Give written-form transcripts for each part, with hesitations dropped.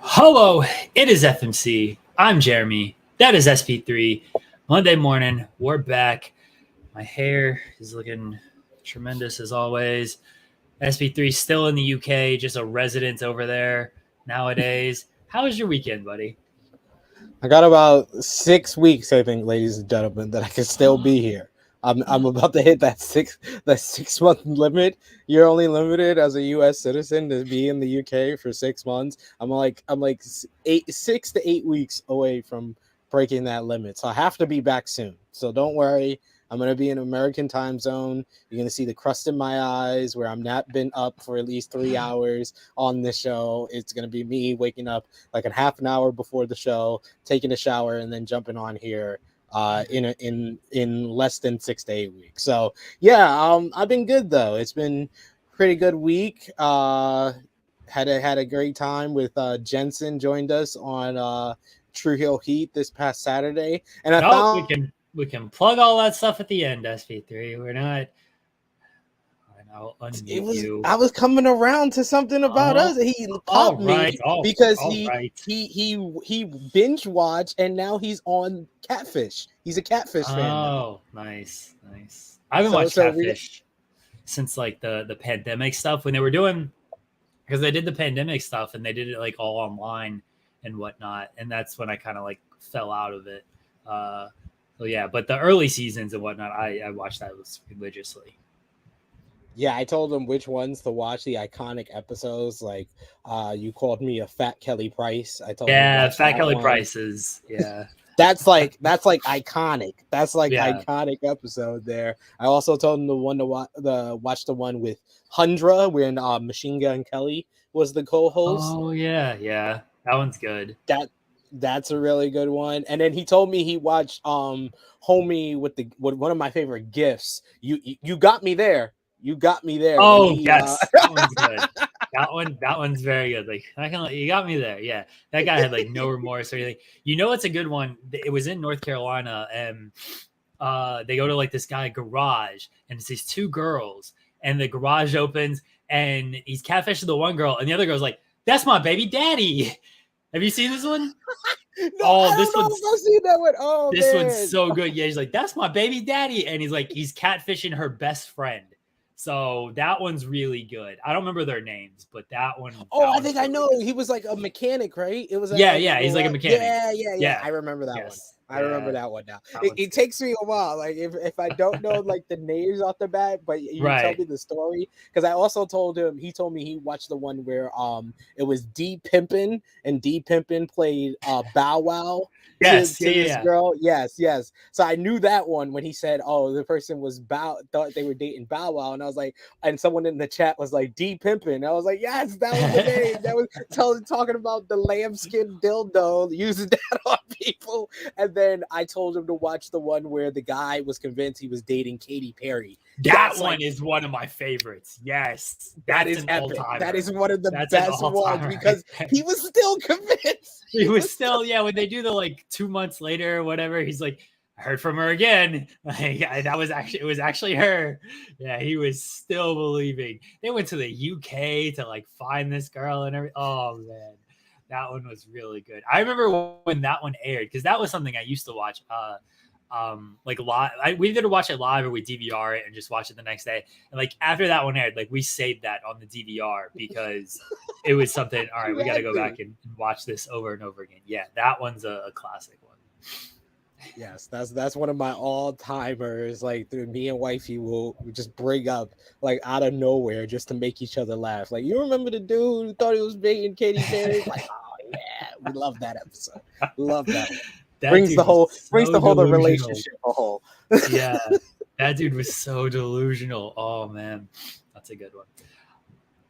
Hello, it is FMC. I'm Jeremy. That is SP3. Monday morning, we're back. My hair is looking tremendous as always. SP3 still in the UK, just a resident over there nowadays. How was your weekend, buddy? I got about 6 weeks, I think, ladies and gentlemen, that I can still be here. I'm about to hit that 6 month limit. You're only limited as a U.S. citizen to be in the U.K. for 6 months. I'm like 6 to 8 weeks away from breaking that limit, so I have to be back soon. So don't worry. I'm gonna be in American time zone. You're gonna see the crust in my eyes where I'm not been up for at least 3 hours on the show. It's gonna be me waking up like a half an hour before the show, taking a shower, and then jumping on here in less than 6 to 8 weeks. So yeah, I've been good though. It's been pretty good week. Had a great time with Jensen joined us on True Hill Heat this past Saturday, and we can plug all that stuff at the end. SP3. We're not. I'll unmute you. I was coming around to something about us. He popped me because he binge watched and now he's on Catfish. He's a Catfish fan. Oh, nice. I haven't watched Catfish since like the pandemic stuff when they were doing, because they did the pandemic stuff and they did it like all online and whatnot, and that's when I kind of like fell out of it. So yeah, but the early seasons and whatnot, I watched that religiously. Yeah, I told him which ones to watch, the iconic episodes. Like, you called me a Fat Kelly Price. I told him Fat Kelly Prices. Yeah, that's like iconic. That's like iconic episode there. I also told him watch the one with Hundra when Machine Gun Kelly was the co-host. Oh yeah, that one's good. That's a really good one. And then he told me he watched Homie with one of my favorite gifts. You got me there. You got me there. Oh yes, that one's good. That one's very good. Like you got me there. Yeah, that guy had like no remorse or anything. You know, it's a good one. It was in North Carolina, and they go to like this guy garage, and it's these two girls, and the garage opens, and he's catfishing the one girl, and the other girl's like, "That's my baby daddy." Have you seen this one? No, this one's I've seen that one. Oh, this one's so good. Yeah, he's like, "That's my baby daddy," and he's catfishing her best friend. So that one's really good. I don't remember their names, but that one. I think I know. He was like a mechanic, right? It was like, he's like a mechanic. Yeah. I remember that one. I remember that one now. It takes me a while. Like if I don't know like the names off the bat, but you tell me the story. Because I also told him, he told me he watched the one where it was D Pimpin', and D Pimpin' played Bow Wow. Yes, to this girl. Yes. So I knew that one when he said, "Oh, the person was thought they were dating Bow Wow," and I was like, and someone in the chat was like, "D Pimpin'." I was like, "Yes, that was the name." That was talking about the lambskin dildo, using that on people. And then I told him to watch the one where the guy was convinced he was dating Katy Perry. That one is one of my favorites. Yes, that is epic. That is one of the best ones because he was still convinced. He was still, when they do the like 2 months later or whatever, he's like, "I heard from her again." Like, it was actually her. Yeah, he was still believing. They went to the UK to like find this girl and everything. Oh man, that one was really good. I remember when that one aired because that was something I used to watch. Like live, we either watch it live or we DVR it and just watch it the next day. And like after that one aired, like we saved that on the DVR because it was something. All right, we got to go back and watch this over and over again. Yeah, that one's a classic one. Yes, that's one of my all-timers. Like me and wifey will just bring up like out of nowhere just to make each other laugh. Like, you remember the dude who thought he was dating Katy Perry? Like, oh yeah, we love that episode. Love that one. Brings the whole relationship a whole. Yeah, that dude was so delusional. Oh man, that's a good one.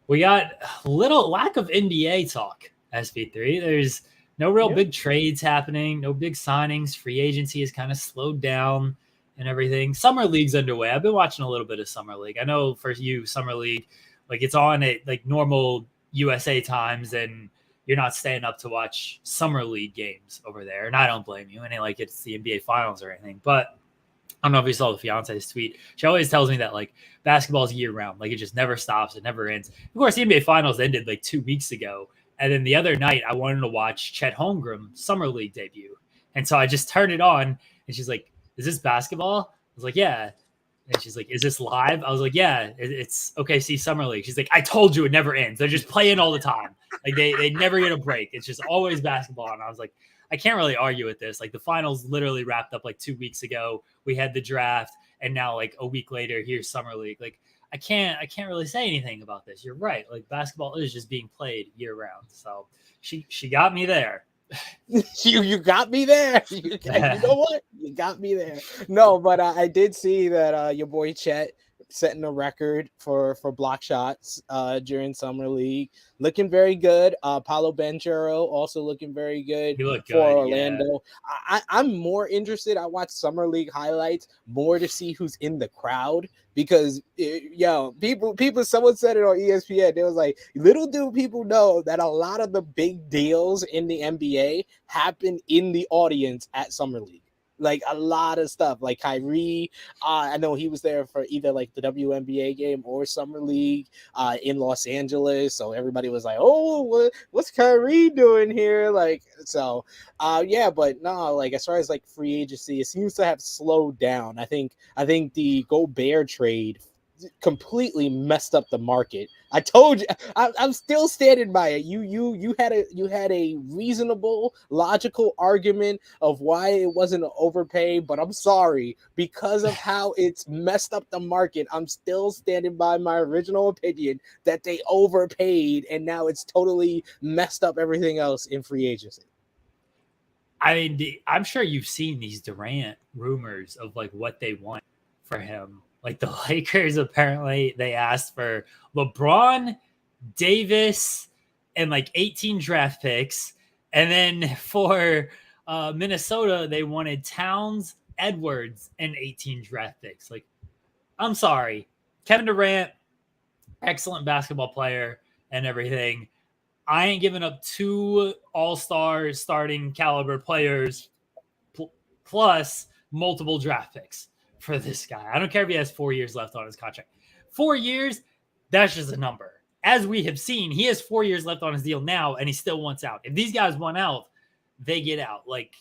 We got a little lack of NBA talk. SP3. There's no real big trades happening. No big signings. Free agency is kind of slowed down and everything. Summer League's underway. I've been watching a little bit of Summer League. I know for you, Summer League, like it's on at like normal USA times, and you're not staying up to watch Summer League games over there. And I don't blame you. And like it's the NBA Finals or anything. But I don't know if you saw the fiance's tweet. She always tells me that like basketball is year round. Like it just never stops. It never ends. Of course, the NBA Finals ended like 2 weeks ago. And then the other night, I wanted to watch Chet Holmgren Summer League debut. And so I just turned it on, and she's like, "Is this basketball?" I was like, "Yeah." And she's like, "Is this live?" I was like, "Yeah, it's OKC Summer League." She's like, "I told you it never ends. They're just playing all the time. Like they never get a break. It's just always basketball." And I was like, I can't really argue with this. Like the finals literally wrapped up like 2 weeks ago. We had the draft, and now like a week later, here's Summer League. Like I can't really say anything about this. You're right. Like basketball is just being played year round. So she got me there. you got me there. You know what? You got me there. No, but I did see that your boy Chet setting a record for block shots during Summer League. Looking very good. Paolo Banchero also looking very good for Orlando. Yeah. I'm more interested. I watch Summer League highlights more to see who's in the crowd because someone said it on ESPN. It was like, little do people know that a lot of the big deals in the NBA happen in the audience at Summer League. Like a lot of stuff, like Kyrie. I know he was there for either like the WNBA game or Summer League in Los Angeles. So everybody was like, "Oh, what's Kyrie doing here?" Like, so, yeah. But no, like as far as like free agency, it seems to have slowed down. I think the Gobert trade completely messed up the market. I told you, I'm still standing by it. You had a reasonable, logical argument of why it wasn't an overpay, but I'm sorry, because of how it's messed up the market, I'm still standing by my original opinion that they overpaid, and now it's totally messed up everything else in free agency. I mean, I'm sure you've seen these Durant rumors of like what they want for him. Like the Lakers, apparently they asked for LeBron, Davis, and like 18 draft picks. And then for Minnesota, they wanted Towns, Edwards, and 18 draft picks. Like, I'm sorry. Kevin Durant, excellent basketball player and everything. I ain't giving up 2 all-star starting caliber players plus multiple draft picks for this guy. I don't care if he has 4 years left on his contract. 4 years, that's just a number. As we have seen, he has 4 years left on his deal now, and he still wants out. If these guys want out, they get out. Like,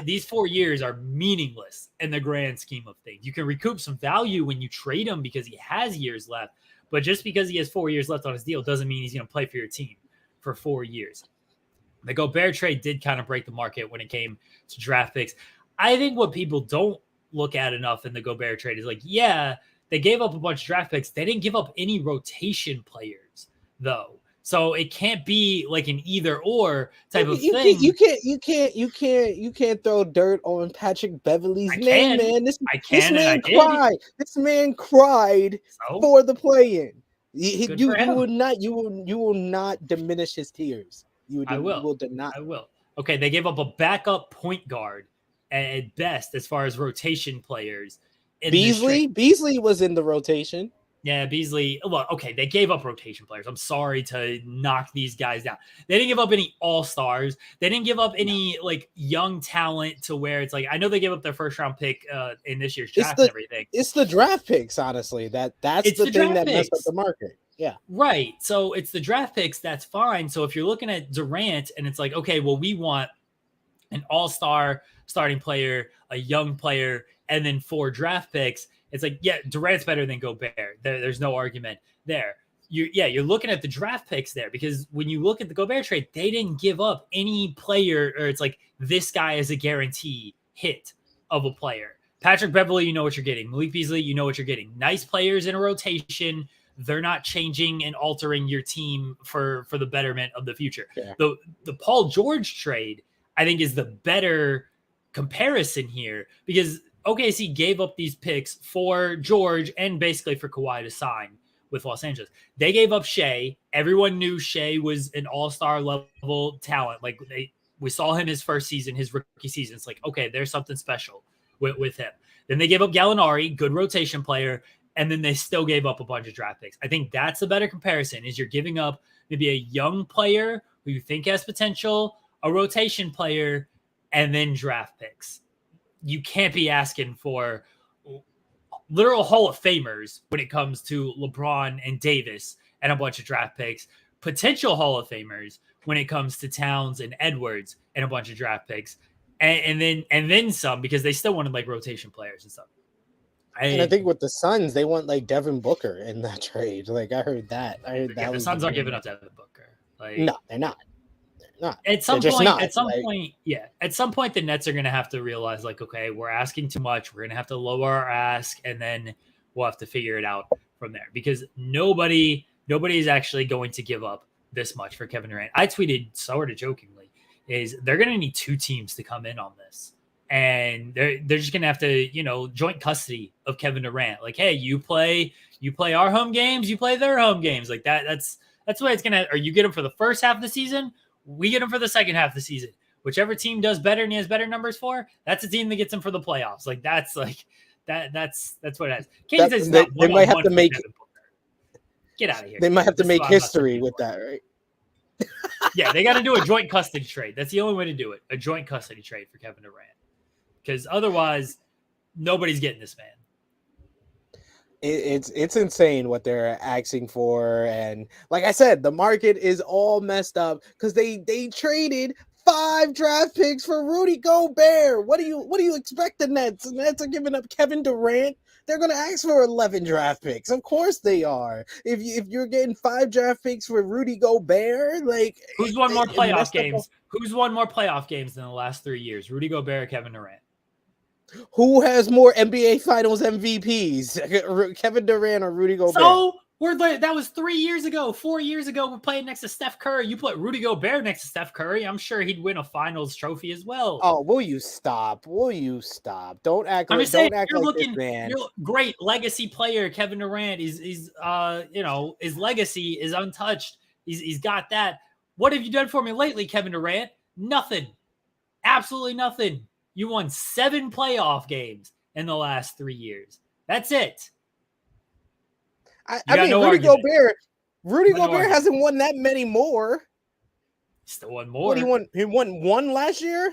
these 4 years are meaningless in the grand scheme of things. You can recoup some value when you trade him because he has years left, but just because he has 4 years left on his deal doesn't mean he's going to play for your team for 4 years. The Gobert trade did kind of break the market when it came to draft picks. I think what people don't look at enough in the Gobert trade is like, yeah, they gave up a bunch of draft picks. They didn't give up any rotation players though. So it can't be like an either or type of thing. You can't throw dirt on Patrick Beverley's name, man. This man cried for the play-in. You will not diminish his tears. I will. Okay, they gave up a backup point guard at best as far as rotation players. Beasley was in the rotation. Yeah, Beasley. Well, okay, they gave up rotation players. I'm sorry to knock these guys down. They didn't give up any all-stars. They didn't give up any like young talent to where it's like, I know they gave up their first round pick in this year's draft and everything. It's the draft picks, honestly. That's the thing that messed up the market. Yeah. Right. So it's the draft picks. That's fine. So if you're looking at Durant and it's like, okay, well, we want an all-star starting player, a young player, and then 4 draft picks. It's like, yeah, Durant's better than Gobert. There's no argument there. You're looking at the draft picks there because when you look at the Gobert trade, they didn't give up any player, or it's like this guy is a guarantee hit of a player. Patrick Beverley, you know what you're getting. Malik Beasley, you know what you're getting. Nice players in a rotation. They're not changing and altering your team for the betterment of the future. Yeah. The Paul George trade, I think, is the better comparison here because OKC gave up these picks for George and basically for Kawhi to sign with Los Angeles. They gave up Shea. Everyone knew Shea was an all-star level talent. Like we saw him his first season, his rookie season. It's like, okay, there's something special with him. Then they gave up Gallinari, good rotation player, and then they still gave up a bunch of draft picks. I think that's the better comparison is you're giving up maybe a young player who you think has potential, a rotation player, and then draft picks. You can't be asking for literal Hall of Famers when it comes to LeBron and Davis and a bunch of draft picks, potential Hall of Famers when it comes to Towns and Edwards and a bunch of draft picks, and then some, because they still wanted like rotation players and stuff. And I think with the Suns, they want like Devin Booker in that trade. Like I heard that. The Suns aren't giving up Devin Booker. Like, no, they're not. Not. At some point, the Nets are going to have to realize, like, okay, we're asking too much. We're going to have to lower our ask, and then we'll have to figure it out from there, because nobody is actually going to give up this much for Kevin Durant. I tweeted sort of jokingly, is they're going to need 2 teams to come in on this, and they're just going to have to, joint custody of Kevin Durant. Like, hey, you play our home games, you play their home games, like that. That's what it's going to. Or you get them for the first half of the season. We get him for the second half of the season. Whichever team does better and he has better numbers for, that's the team that gets him for the playoffs. Like that's what it is. Kansas they might have to make. Get out of here. They might have to make history with that, right? Yeah, they got to do a joint custody trade. That's the only way to do it. A joint custody trade for Kevin Durant, because otherwise, nobody's getting this man. It's insane what they're asking for, and like I said, the market is all messed up because they traded 5 draft picks for Rudy Gobert. What do you expect the Nets? The Nets are giving up Kevin Durant. They're gonna ask for 11 draft picks. Of course they are. If you're getting 5 draft picks for Rudy Gobert, like who's won more playoff games? Who's won more playoff games in the last 3 years? Rudy Gobert or Kevin Durant? Who has more NBA Finals MVPs, Kevin Durant or Rudy Gobert? So that was 3 years ago. 4 years ago, we're playing next to Steph Curry. You put Rudy Gobert next to Steph Curry, I'm sure he'd win a Finals trophy as well. Oh, will you stop? Don't act. I'm like, just saying, don't act you're like looking. This, man. You're great legacy player, Kevin Durant. He's his legacy is untouched. He's got that. What have you done for me lately, Kevin Durant? Nothing. Absolutely nothing. You won 7 playoff games in the last 3 years. That's it. I mean, Rudy Gobert hasn't won that many more. He still won more. What, he won 1 last year?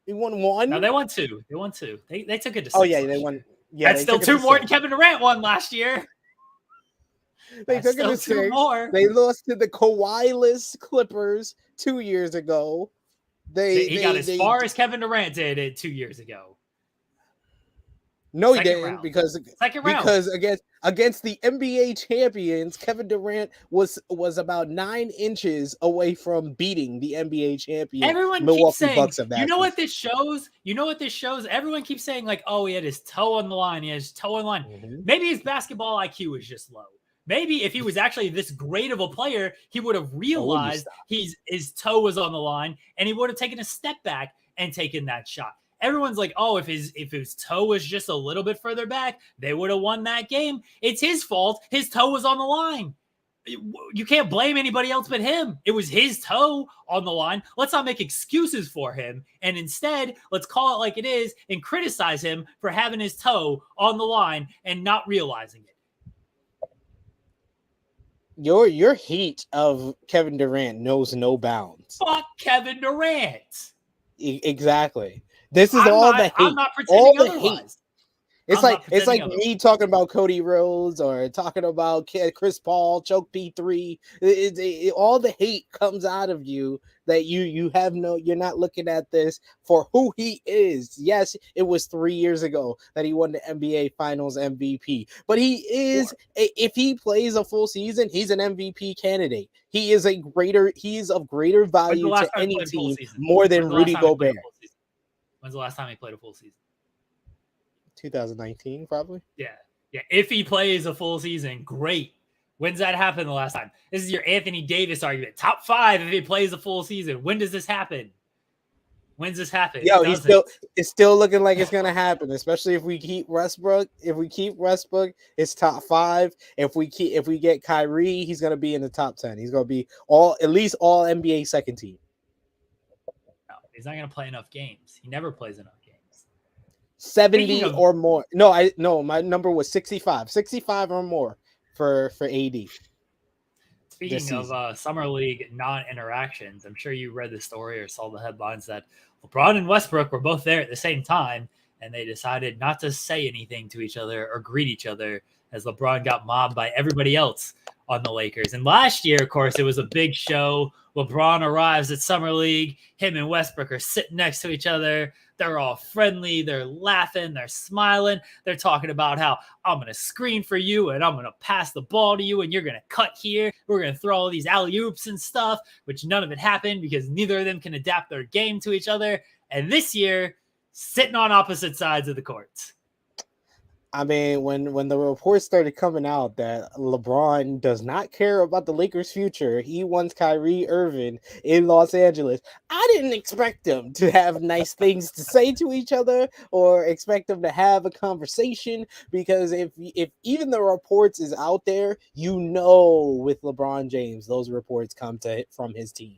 He won 1? No, they won 2. They took it to 6. Oh, yeah, they won. Yeah, that's still 2 more than Kevin Durant won last year. They took it to 6 more. They lost to the Kawhi-less Clippers 2 years ago. He got as far as Kevin Durant did 2 years ago. No, he didn't, because against the NBA champions, Kevin Durant was about 9 inches away from beating the NBA champion. Everyone keeps saying, you know what this shows? Everyone keeps saying, like, oh, he had his toe on the line. Mm-hmm. Maybe his basketball IQ is just low. Maybe if he was actually this great of a player, he would have realized his toe was on the line, and he would have taken a step back and taken that shot. Everyone's like, oh, if his toe was just a little bit further back, they would have won that game. It's his fault. His toe was on the line. You can't blame anybody else but him. It was his toe on the line. Let's not make excuses for him. And instead, let's call it like it is and criticize him for having his toe on the line and not realizing it. Your hate of Kevin Durant knows no bounds. Fuck Kevin Durant. Exactly. This is all the hate. I'm not pretending otherwise. Hate. It's like me talking about Cody Rhodes or talking about Chris Paul, Choke P3. All the hate comes out of you that you're not looking at this for who he is. Yes, it was 3 years ago that he won the NBA Finals MVP, but he is, if he plays a full season, he's an MVP candidate. He is of greater value to any team more than Rudy Gobert. When's the last time he played a full season? 2019, probably. Yeah. If he plays a full season, great. When's that happen the last time? This is your Anthony Davis argument. Top 5 if he plays a full season. When does this happen? When's this happen? Yo, it's still looking like it's gonna happen, especially if we keep Westbrook. If we keep Westbrook, it's top 5. If we get Kyrie, he's gonna be in the top 10. He's gonna be at least all NBA second team. No, he's not gonna play enough games. He never plays enough games. 70 or more. No, my number was 65. 65 or more for AD. Speaking of Summer League non-interactions, I'm sure you read the story or saw the headlines that LeBron and Westbrook were both there at the same time, and they decided not to say anything to each other or greet each other as LeBron got mobbed by everybody else on the Lakers. And last year, of course, it was a big show. LeBron arrives at Summer League. Him and Westbrook are sitting next to each other. They're all friendly. They're laughing. They're smiling. They're talking about how I'm going to screen for you and I'm going to pass the ball to you and you're going to cut here. We're going to throw all these alley-oops and stuff, which none of it happened because neither of them can adapt their game to each other. And this year, sitting on opposite sides of the courts. I mean, when the reports started coming out that LeBron does not care about the Lakers' future, he wants Kyrie Irving in Los Angeles. I didn't expect them to have nice things to say to each other or expect them to have a conversation, because if even the reports is out there, with LeBron James, those reports come from his team.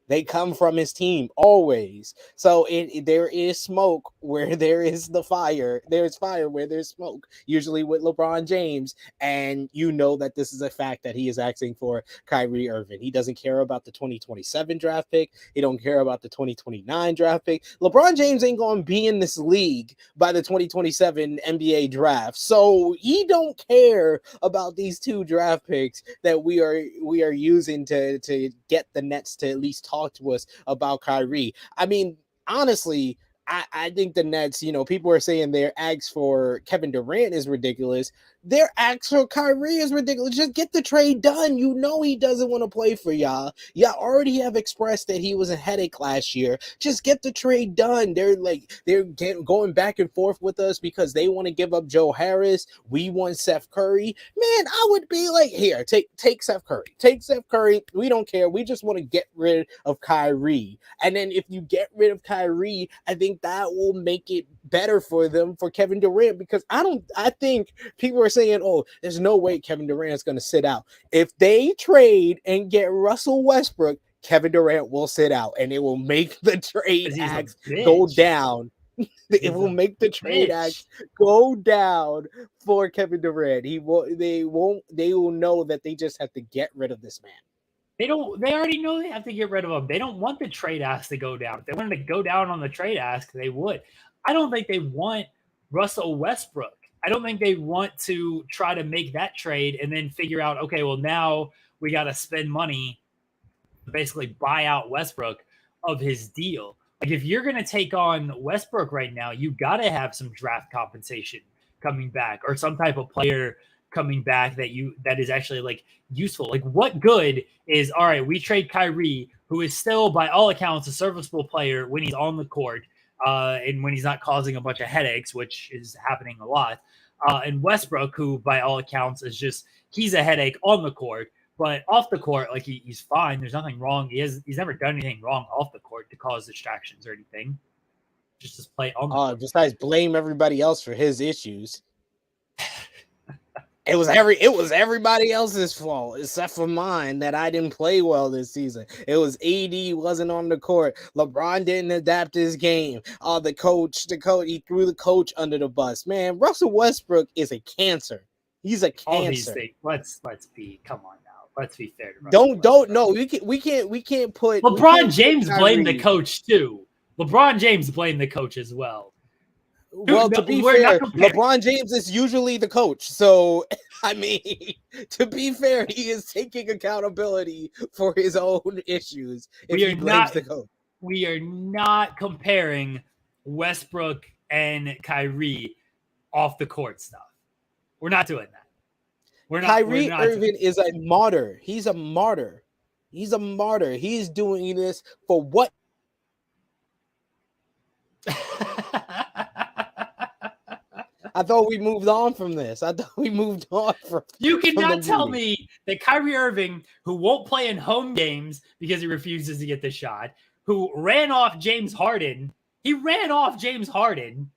They come from his team always. So there is smoke where there is the fire. There's fire where there's smoke, usually with LeBron James. And that this is a fact that he is asking for Kyrie Irving. He doesn't care about the 2027 draft pick. He don't care about the 2029 draft pick. LeBron James ain't going to be in this league by the 2027 NBA draft. So he don't care about these two draft picks that we are using to get the Nets to at least talk to us about Kyrie. I mean, honestly, I think the Nets, people are saying their ask for Kevin Durant is ridiculous. Their ask for Kyrie is ridiculous. Just get the trade done. He doesn't want to play for y'all. Y'all already have expressed that he was a headache last year. Just get the trade done. They're going back and forth with us because they want to give up Joe Harris. We want Seth Curry. Man, I would be like, here, take Seth Curry. Take Seth Curry. We don't care. We just want to get rid of Kyrie. And then if you get rid of Kyrie, I think that will make it better for them, for Kevin Durant, because I think people are saying, oh, there's no way Kevin Durant's going to sit out. If they trade and get Russell Westbrook, Kevin Durant will sit out, and it will make the trade axe go down. It will make the trade axe go down for Kevin Durant. They will know that they just have to get rid of this man. They already know they have to get rid of him. They don't want the trade ask to go down. If they wanted to go down on the trade ask, they would. I don't think they want Russell Westbrook. I don't think they want to try to make that trade and then figure out, okay, well, now we got to spend money to basically buy out Westbrook of his deal. Like, if you're going to take on Westbrook right now, you got to have some draft compensation coming back or some type of player coming back that is actually like useful. Like, what good is, all right, we trade Kyrie, who is still by all accounts a serviceable player when he's on the court and when he's not causing a bunch of headaches, which is happening a lot, and Westbrook, who by all accounts is he's a headache on the court, but off the court, like, he's fine. There's nothing wrong. He's never done anything wrong off the court to cause distractions or anything. Just play on the court. Besides blame everybody else for his issues. It was everybody else's fault except for mine that I didn't play well this season. It was AD wasn't on the court. LeBron didn't adapt his game. The coach, he threw the coach under the bus. Man, Russell Westbrook is a cancer. He's a cancer. All these things. Let's be. Come on now. Let's be fair to Russell Don't no. We can't put LeBron James blamed the coach too. LeBron James blamed the coach as well. Well, to be fair, LeBron James is usually the coach. So, I mean, to be fair, he is taking accountability for his own issues if he blames the coach. We are not comparing Westbrook and Kyrie off the court stuff. We're not doing that. Kyrie Irving is a martyr. He's a martyr. He's a martyr. He's doing this for what? I thought we moved on from this. You cannot tell me that Kyrie Irving, who won't play in home games because he refuses to get the shot, who ran off James Harden. He ran off James Harden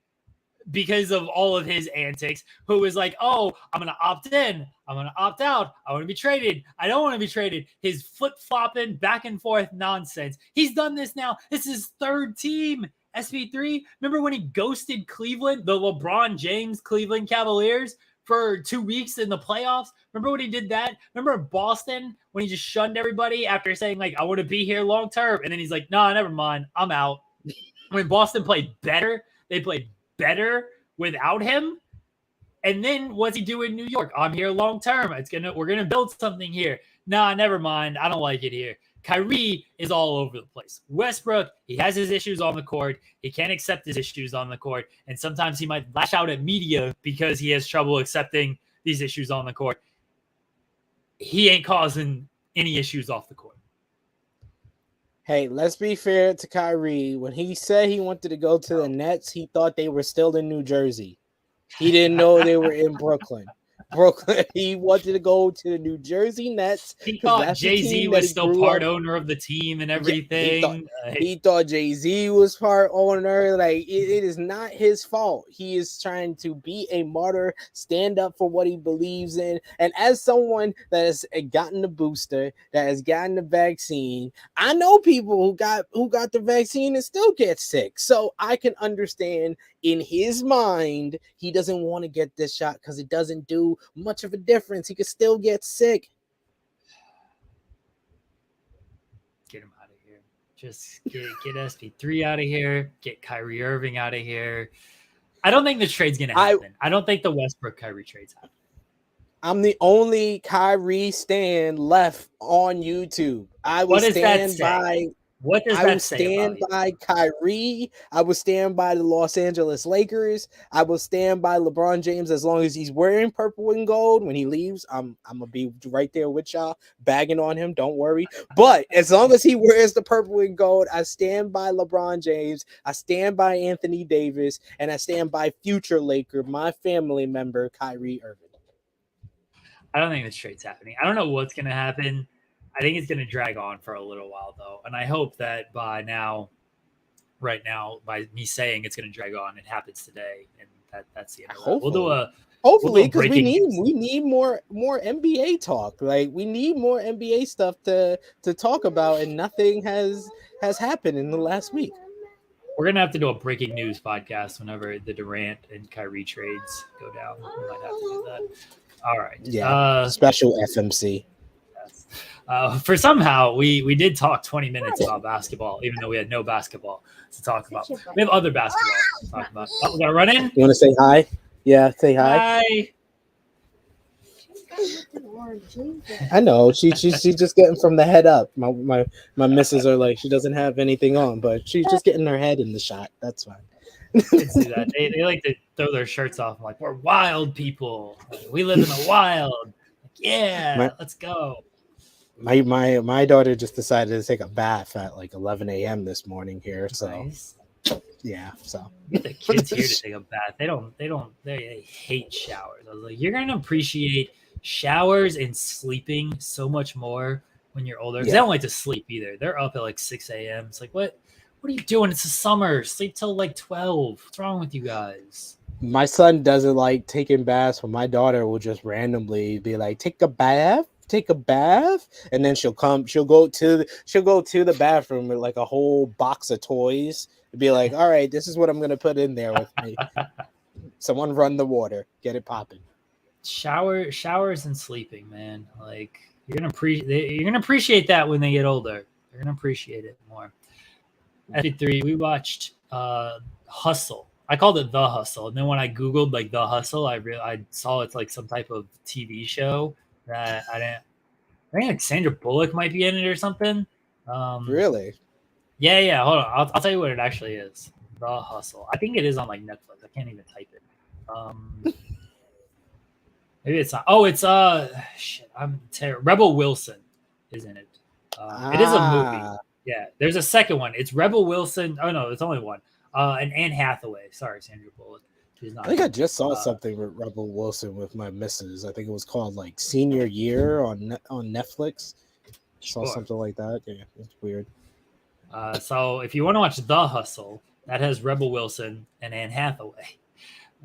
because of all of his antics, who was like, oh, I'm going to opt in. I'm going to opt out. I want to be traded. I don't want to be traded. His flip-flopping back and forth nonsense. He's done this now. This is third team. SB3, remember when he ghosted Cleveland, the LeBron James Cleveland Cavaliers, for 2 weeks in the playoffs? Remember when he did that? Remember Boston when he just shunned everybody after saying, like, I want to be here long term? And then he's like, no, never mind. I'm out. When Boston played better, they played better without him. And then what's he do in New York? I'm here long term. We're gonna build something here. Nah, never mind. I don't like it here. Kyrie is all over the place. Westbrook, he has his issues on the court. He can't accept his issues on the court. And sometimes he might lash out at media because he has trouble accepting these issues on the court. He ain't causing any issues off the court. Hey, let's be fair to Kyrie. When he said he wanted to go to the Nets, he thought they were still in New Jersey. He didn't know they were in Brooklyn. He wanted to go to the New Jersey Nets. He thought Jay-Z was still part owner of the team and everything. He thought Jay-Z was part owner. Like, it is not his fault. He is trying to be a martyr, stand up for what he believes in. And as someone that has gotten the booster, that has gotten the vaccine, I know people who got the vaccine and still get sick. So I can understand in his mind, he doesn't want to get this shot because it doesn't do much of a difference. He could still get sick. Get him out of here. Just get SP3 out of here. Get Kyrie Irving out of here. I don't think the trade's going to happen. I don't think the Westbrook Kyrie trade's happening. I'm the only Kyrie stan left on YouTube. I will stand by. What does that say? I will stand by Kyrie. I will stand by the Los Angeles Lakers. I will stand by LeBron James as long as he's wearing purple and gold. When he leaves, I'm gonna be right there with y'all, bagging on him. Don't worry. But as long as he wears the purple and gold, I stand by LeBron James. I stand by Anthony Davis, and I stand by future Laker, my family member, Kyrie Irving. I don't think this trade's happening. I don't know what's gonna happen. I think it's going to drag on for a little while, though. And I hope that by me saying it's going to drag on, it happens today. And that's the end of it. We'll do a hopefully, because we need more NBA talk. Like, we need more NBA stuff to talk about, and nothing has happened in the last week. We're going to have to do a breaking news podcast whenever the Durant and Kyrie trades go down. We might have to do that. All right. Yeah. Special FMC. For somehow we did talk 20 minutes about basketball, even though we had no basketball to talk about. We have other basketball to talk about. Oh, we got to run in. You want to say hi? Yeah, say hi. Hi. I know she's just getting from the head up. My missus are like, she doesn't have anything on, but she's just getting her head in the shot. That's fine. Kids do that. They like to throw their shirts off. Like, we're wild people. We live in the wild. Like, yeah, let's go. My daughter just decided to take a bath at like 11 a.m. this morning here. So nice. Yeah, so get the kids here to take a bath. They hate showers. I was like, you're gonna appreciate showers and sleeping so much more when you're older. Because they don't like to sleep either. They're up at like 6 a.m. It's like, what are you doing? It's the summer. Sleep till like 12. What's wrong with you guys? My son doesn't like taking baths, but my daughter will just randomly be like, take a bath, and then she'll go to the bathroom with like a whole box of toys and be like, all right, this is what I'm gonna put in there with me. Someone run the water, get it popping. Showers and sleeping, man. Like, you're gonna appreciate that when they get older. You're gonna appreciate it more. At 3, we watched Hustle. I called it The Hustle, and then when I googled like The Hustle, I saw it's like some type of TV show that I think like Sandra Bullock might be in it or something. Really? Yeah. Hold on, I'll tell you what it actually is. The Hustle. I think it is on like Netflix. I can't even type it. Maybe it's not. Oh, it's shit. I'm terrible. Rebel Wilson is in it. It is a movie. Yeah, there's a second one. It's Rebel Wilson. Oh no, it's only one. And Anne Hathaway. Sorry, Sandra Bullock. She's not. I think I just saw something with Rebel Wilson with my missus. I think it was called like Senior Year on Netflix. Saw something like that. Yeah, it's weird. So if you want to watch The Hustle, that has Rebel Wilson and Anne Hathaway.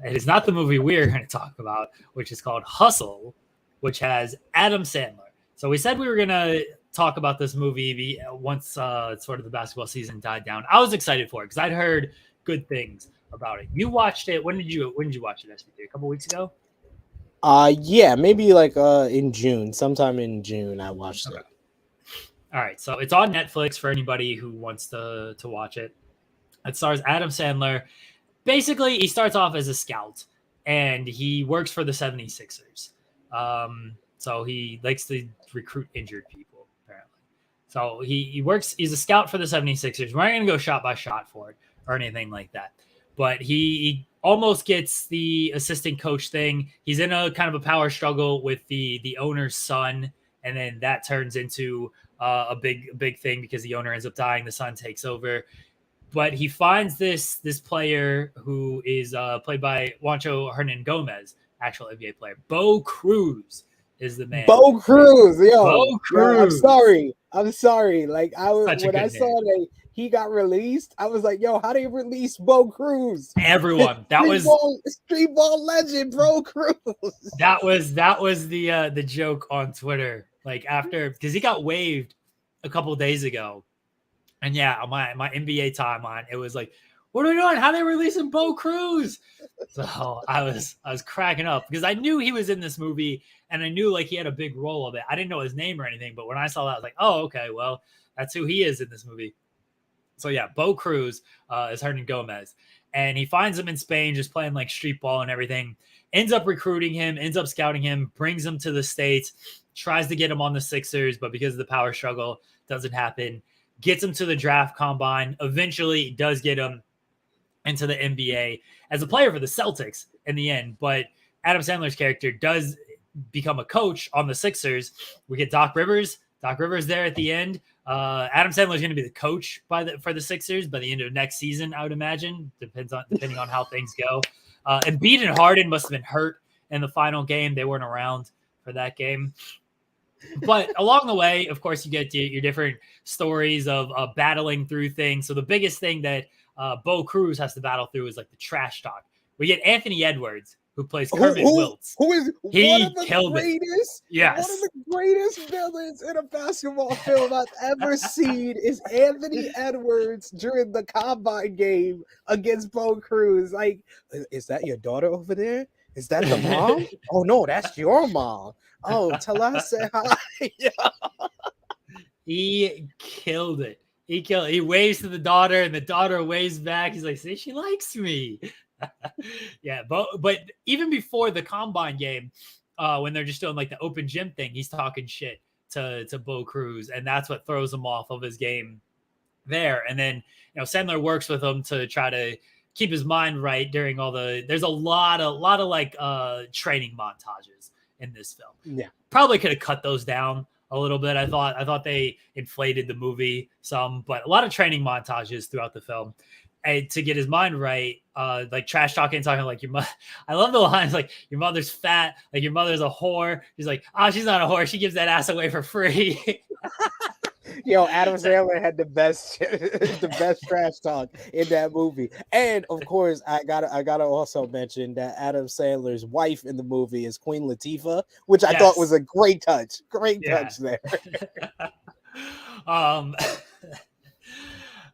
It is not the movie we're going to talk about, which is called Hustle, which has Adam Sandler. So we said we were going to talk about this movie once sort of the basketball season died down. I was excited for it because I'd heard good things about it. You watched it. When did you watch it, SP3? A couple weeks ago? Yeah, maybe like in June. Sometime in June I watched it. All right, so it's on Netflix for anybody who wants to watch it. It stars Adam Sandler. Basically, he starts off as a scout and he works for the 76ers. So he likes to recruit injured people, apparently. So he works, he's a scout for the 76ers. We're not going to go shot by shot for it or anything like that. But he almost gets the assistant coach thing. He's in a kind of a power struggle with the owner's son. And then that turns into a big thing because the owner ends up dying. The son takes over. But he finds this player who is played by Juancho Hernan Gomez, actual NBA player. Bo Cruz is the man. Bo Cruz, Bo Cruz. I'm sorry. Like when I saw that he got released, I was like, "Yo, how do you release Bo Cruz?" Everyone, that was street ball legend, Bo Cruz. That was the joke on Twitter. Like after, because he got waived a couple days ago, and yeah, on my NBA timeline, it was like, "What are we doing? How are they releasing Bo Cruz?" So I was cracking up because I knew he was in this movie and I knew like he had a big role of it. I didn't know his name or anything, but when I saw that, I was like, "Oh, okay, well, that's who he is in this movie." So yeah, Bo Cruz is Hernan Gomez, and he finds him in Spain, just playing like street ball and everything. Ends up recruiting him, ends up scouting him, brings him to the States, tries to get him on the Sixers, but because of the power struggle, doesn't happen. Gets him to the draft combine. Eventually, does get him into the NBA as a player for the Celtics in the end. But Adam Sandler's character does become a coach on the Sixers. We get Doc Rivers. Doc Rivers there at the end. Adam Sandler is going to be the coach for the Sixers by the end of next season, I would imagine. Depending on how things go. Embiid and Harden must have been hurt in the final game. They weren't around for that game. But along the way, of course, you get your different stories of battling through things. So the biggest thing that Bo Cruz has to battle through is like the trash talk. We get Anthony Edwards, who plays Kermit Wiltz. Who is one of the greatest? Yes. One of the greatest villains in a basketball film I've ever seen is Anthony Edwards during the combine game against Bo Cruz. Like, is that your daughter over there? Is that the mom? Oh no, that's your mom. Oh, tell her I say hi. Yeah. He killed it. He waves to the daughter, and the daughter waves back. He's like, "See, she likes me." Yeah, but even before the combine game, when they're just doing like the open gym thing, he's talking shit to Bo Cruz, and that's what throws him off of his game there. And then Sandler works with him to try to keep his mind right during all the. There's a lot of like training montages in this film. Yeah, probably could have cut those down a little bit. I thought they inflated the movie some, but a lot of training montages throughout the film. And to get his mind right, like trash talking like your mother. I love the lines like your mother's fat, like your mother's a whore. He's like, she's not a whore. She gives that ass away for free. Yo, Adam Sandler had the best trash talk in that movie. And of course, I gotta also mention that Adam Sandler's wife in the movie is Queen Latifah, which I thought was a great touch. Touch there.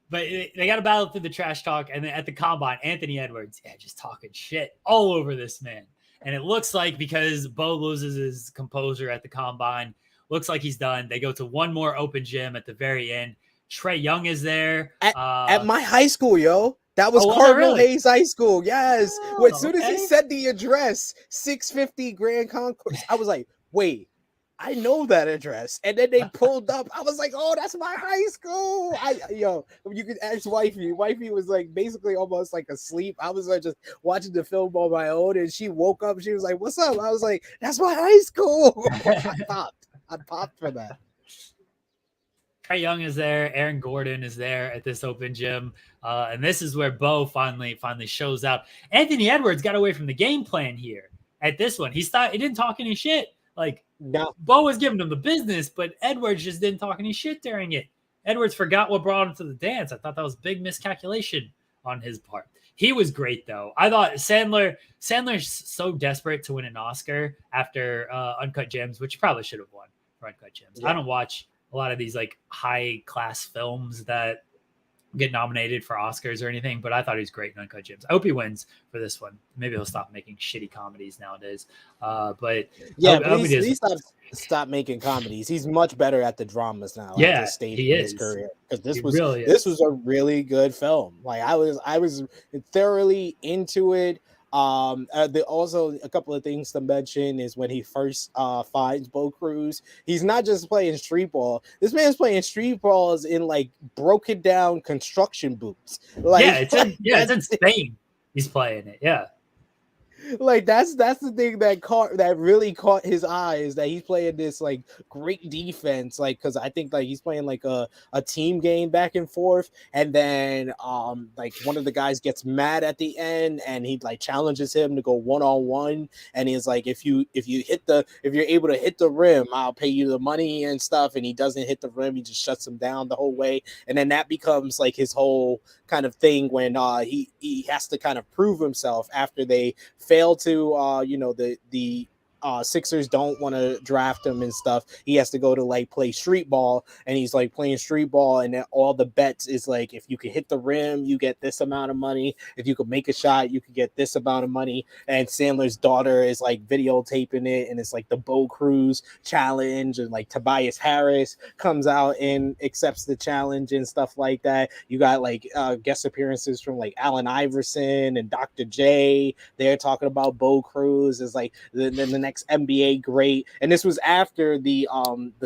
But they got to battle through the trash talk, and then at the combine, Anthony Edwards, just talking shit all over this man. And it looks like because Bo loses his composure at the combine, looks like he's done. They go to one more open gym at the very end. Trae Young is there. At my high school, yo. That was Cardinal Hayes High School. Yes. As soon as he said the address, 650 Grand Concourse, I was like, wait. I know that address. And then they pulled up. I was like, oh, that's my high school. You could ask wifey. Wifey was like basically almost like asleep. I was like just watching the film on my own, and she woke up. She was like, what's up? I was like, that's my high school. I popped for that. Trae Young is there. Aaron Gordon is there at this open gym. And this is where Bo finally shows out. Anthony Edwards got away from the game plan here at this one. He didn't talk any shit. Like, no. Bo was giving him the business, but Edwards just didn't talk any shit during it. Edwards forgot what brought him to the dance. I thought that was a big miscalculation on his part. He was great, though. I thought Sandler's so desperate to win an Oscar after Uncut Gems, which he probably should have won for Uncut Gems. Yeah. I don't watch a lot of these like high-class films that get nominated for Oscars or anything, but I thought he was great in Uncut Gems. I hope he wins for this one. Maybe he'll stop making shitty comedies nowadays. But yeah, please stop making comedies. He's much better at the dramas now. Yeah, at this stage in his career, because this was a really good film. Like I was thoroughly into it. Also a couple of things to mention is when he first finds Bo Cruz, he's not just playing street ball. This man's playing street balls in like broken down construction boots. Like, it's in Spain. He's playing it. Yeah. Like that's the thing that really caught his eye, is that he's playing this like great defense, like because I think like he's playing like a team game back and forth, and then like one of the guys gets mad at the end and he like challenges him to go 1-on-1, and he's like, if you're able to hit the rim, I'll pay you the money and stuff, and he doesn't hit the rim, he just shuts him down the whole way, and then that becomes like his whole kind of thing when he has to kind of prove himself after they fail to the Sixers don't want to draft him and stuff. He has to go to like play street ball, and he's like playing street ball, and then all the bets is like, if you can hit the rim, you get this amount of money. If you could make a shot, you could get this amount of money. And Sandler's daughter is like videotaping it, and it's like the Bo Cruz challenge, and like Tobias Harris comes out and accepts the challenge and stuff like that. You got like guest appearances from like Allen Iverson and Dr. J. They're talking about Bo Cruz as like the next NBA great, and this was after the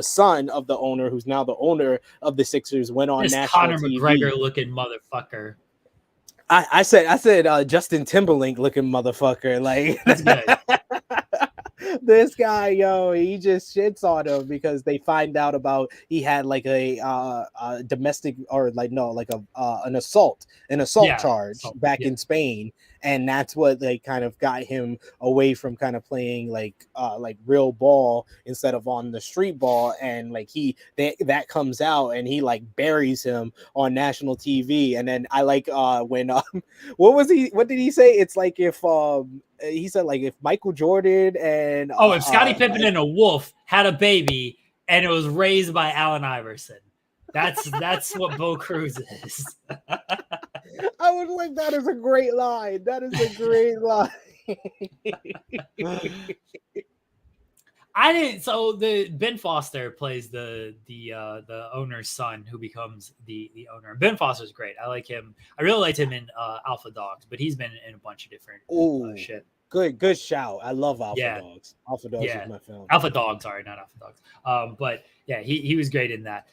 son of the owner, who's now the owner of the Sixers, went on national Conor TV. McGregor looking motherfucker. I said Justin Timberlake looking motherfucker. Like, that's good. This guy, he just shits on him because they find out about he had like a domestic, or like an assault charge back in Spain. And that's what they kind of got him away from kind of playing like real ball instead of on the street ball. And like that comes out, and he like buries him on national TV. And then I like when what did he say? It's like if he said like if Michael Jordan and if Scottie Pippen and a wolf had a baby and it was raised by Allen Iverson. That's what Bo Cruz is. I was like, that is a great line. That is a great line. I didn't. So Ben Foster plays the owner's son, who becomes the owner. Ben Foster's great. I like him. I really liked him in Alpha Dogs, but he's been in a bunch of different shit. Good shout. I love Alpha Dogs. Alpha Dogs is my film. Alpha Dogs, sorry, not Alpha Dogs. But yeah, he was great in that.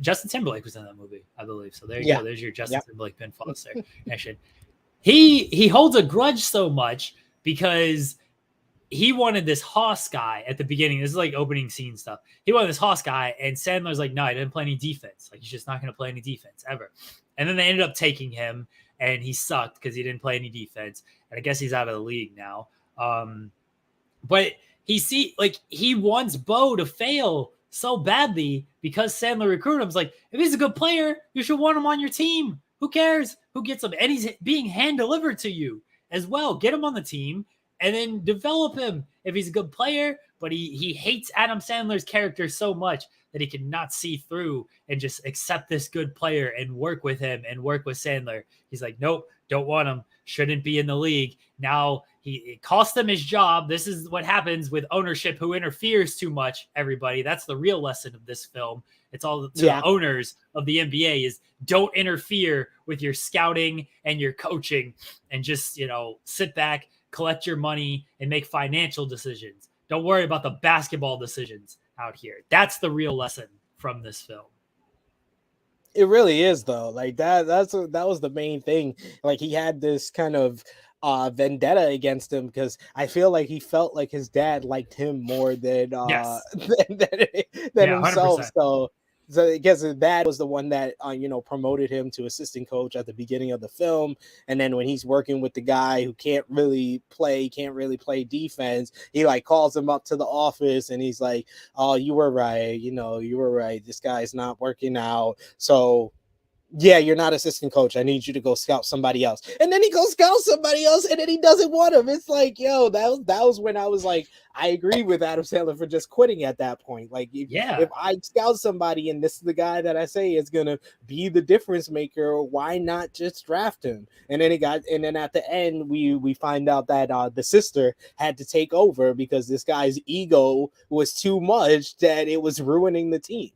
Justin Timberlake was in that movie, I believe. So there you go. There's your Justin Timberlake Ben Foster connection. He holds a grudge so much because he wanted this Haas guy at the beginning. This is like opening scene stuff. He wanted this Haas guy, and Sandler's like, no, he didn't play any defense. Like, he's just not going to play any defense ever. And then they ended up taking him, and he sucked because he didn't play any defense. And I guess he's out of the league now. But he wants Bo to fail so badly because Sandler recruited him. It's like, if he's a good player, you should want him on your team. Who cares who gets him? And he's being hand delivered to you as well. Get him on the team and then develop him if he's a good player. But he hates Adam Sandler's character so much that he cannot see through and just accept this good player and work with him and work with Sandler. He's like, nope, don't want him. Shouldn't be in the league. Now it cost him his job. This is what happens with ownership who interferes too much, everybody. That's the real lesson of this film. It's all to the owners of the NBA is don't interfere with your scouting and your coaching and just, sit back, collect your money, and make financial decisions. Don't worry about the basketball decisions out here. That's the real lesson from this film. It really is, though. Like that was the main thing. Like, he had this kind of vendetta against him because I feel like he felt like his dad liked him more than himself. 100%. So I guess his dad was the one that promoted him to assistant coach at the beginning of the film, and then when he's working with the guy who can't really play defense, he like calls him up to the office and he's like, "Oh, you were right. You were right. This guy's not working out. So yeah, you're not assistant coach. I need you to go scout somebody else." And then he goes scout somebody else, and then he doesn't want him. It's like, that was when I was like, I agree with Adam Sandler for just quitting at that point. Like, if I scout somebody and this is the guy that I say is gonna be the difference maker, why not just draft him? And then at the end, we find out that the sister had to take over because this guy's ego was too much that it was ruining the team.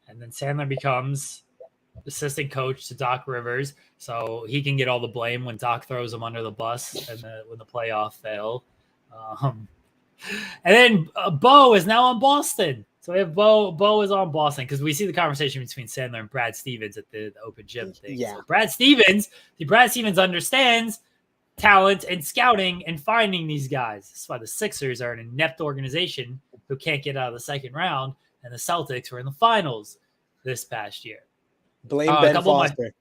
And then Sandler becomes assistant coach to Doc Rivers, so he can get all the blame when Doc throws him under the bus and when the playoff fail. And then Bo is now on Boston. So we have Bo is on Boston because we see the conversation between Sandler and Brad Stevens at the open gym thing. Yeah. So Brad Stevens understands talent and scouting and finding these guys. That's why the Sixers are an inept organization who can't get out of the second round, and the Celtics were in the finals this past year. Blame Ben Foster.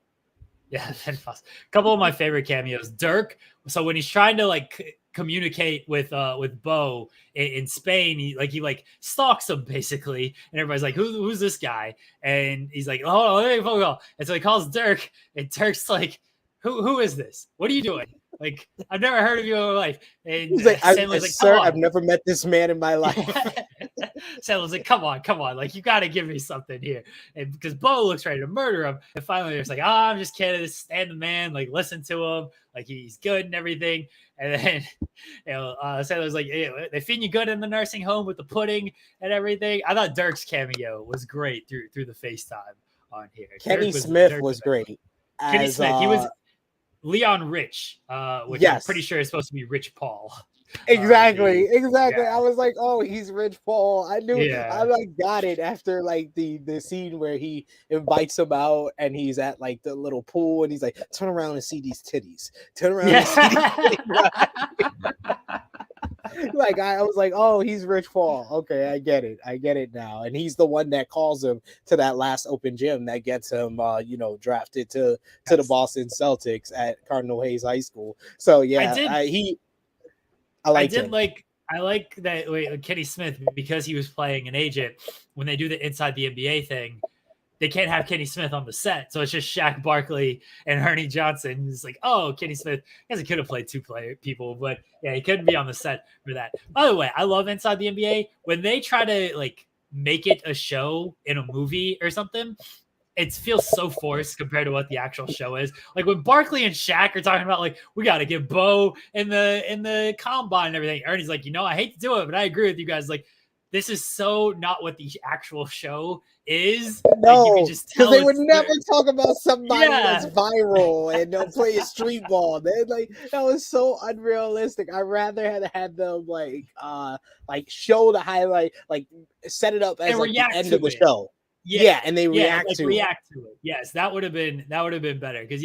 Ben Foster. A couple of my favorite cameos. Dirk. So when he's trying to like communicate with Bo in Spain, he stalks him basically, and everybody's like, who's this guy? And he's like, oh, let me phone call. And so he calls Dirk, and Dirk's like, who is this? What are you doing? Like, I've never heard of you in my life. And he's like, sir, I've never met this man in my life. Sandler's like, come on, like, you got to give me something here. And because Bo looks ready to murder him, and finally it's like, I'm just kidding, stand the man, like, listen to him, like, he's good and everything. And then, Sandler's like, hey, they feed you good in the nursing home with the pudding and everything. I thought Dirk's cameo was great through the FaceTime on here. Kenny Smith was great. Kenny Smith, he was Leon Rich, which I'm pretty sure is supposed to be Rich Paul. Exactly. Yeah. I was like, oh, he's Rich Paul. I knew. Yeah. I got it after like the scene where he invites him out and he's at like the little pool and he's like, turn around and see these titties. Turn around and see these titties. Like I was like, oh, he's Rich Paul. Okay, I get it now. And he's the one that calls him to that last open gym that gets him, drafted to the Boston Celtics at Cardinal Hayes High School. So yeah, I like that Kenny Smith, because he was playing an agent. When they do the Inside the NBA thing, they can't have Kenny Smith on the set, so it's just Shaq Barkley and Ernie Johnson. It's like, oh, Kenny Smith, I guess he could have played two people, but yeah, he couldn't be on the set for that. By the way, I love Inside the NBA when they try to like make it a show in a movie or something. It feels so forced compared to what the actual show is. Like when Barkley and Shaq are talking about like, we got to get Bo in the combine and everything. Ernie's like, I hate to do it, but I agree with you guys. Like, this is so not what the actual show is. No, because they would never talk about somebody that's viral and they'll play a street ball. They like that was so unrealistic. I'd rather had them like show the highlight, like set it up as like the end of the show. Yeah, and they react to it. Yes, that would have been better. Because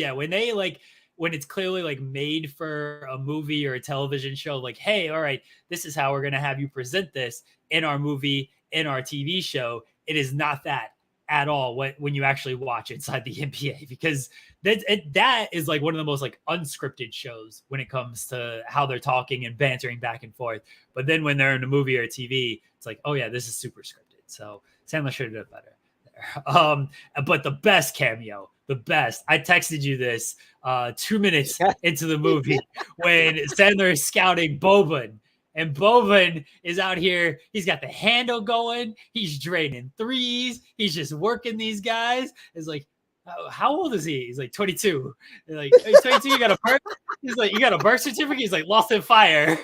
when it's clearly like made for a movie or a television show, like, hey, all right, this is how we're gonna have you present this in our movie, in our TV show. It is not that at all when you actually watch Inside the NBA, because that is like one of the most like unscripted shows when it comes to how they're talking and bantering back and forth. But then when they're in a movie or a TV, it's like, oh yeah, this is super scripted. So Sandler should have done better. But the best cameo, I texted you this 2 minutes into the movie when Sandler is scouting Boban, and Boban is out here. He's got the handle going. He's draining threes. He's just working these guys. It's like, how old is he? He's like 22. They're like, hey, 22, you got a birth? He's like, you got a birth certificate? He's like, lost in fire.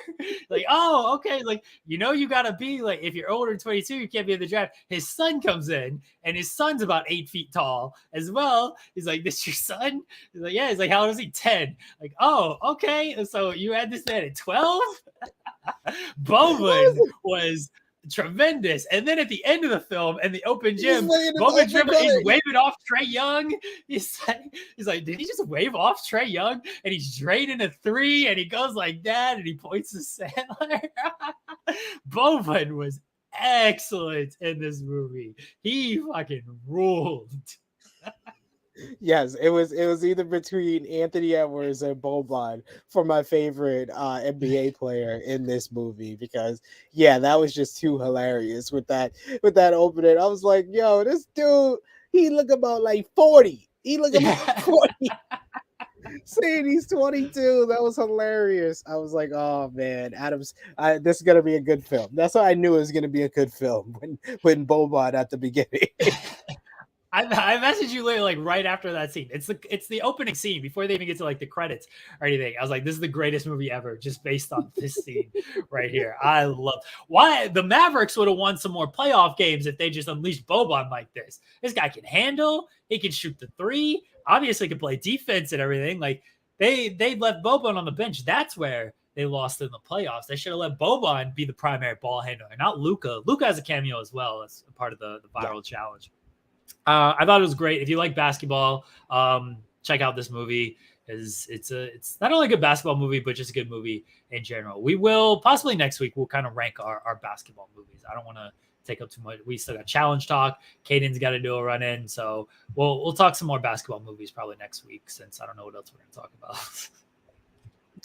Like, oh, okay. Like, you got to be like, if you're older than 22, you can't be in the draft. His son comes in, and his son's about 8 feet tall as well. He's like, this your son? He's like, yeah. He's like, how old is he? 10. Like, oh, okay. So you had this man at 12? Boban was tremendous. And then at the end of the film and the open gym, Boban he's waving off Trae Young. He's like, did he just wave off Trae Young? And he's draining a three, and he goes like that, and he points to Sandler. Boban was excellent in this movie. He fucking ruled. Yes, it was either between Anthony Edwards and Boban for my favorite NBA player in this movie, because that was just too hilarious with that opening. I was like, yo, this dude, he look about like 40. He look about 40. Saying he's 22, that was hilarious. I was like, oh man, Adams, this is gonna be a good film. That's why I knew it was gonna be a good film when Boban at the beginning. I messaged you literally like right after that scene. It's the opening scene before they even get to like the credits or anything. I was like, this is the greatest movie ever, just based on this scene right here. I love why the Mavericks would have won some more playoff games if they just unleashed Boban like this. This guy can handle, he can shoot the three, obviously can play defense and everything. Like they left Boban on the bench. That's where they lost in the playoffs. They should have let Boban be the primary ball handler, not Luka. Luka has a cameo as well as a part of the viral challenge. I thought it was great. If you like basketball, check out this movie. It's not only a good basketball movie, but just a good movie in general. We will possibly next week we'll kind of rank our basketball movies. I don't want to take up too much. We still got challenge talk. Caden's got to do a run in, so we'll talk some more basketball movies probably next week since I don't know what else we're going to talk about.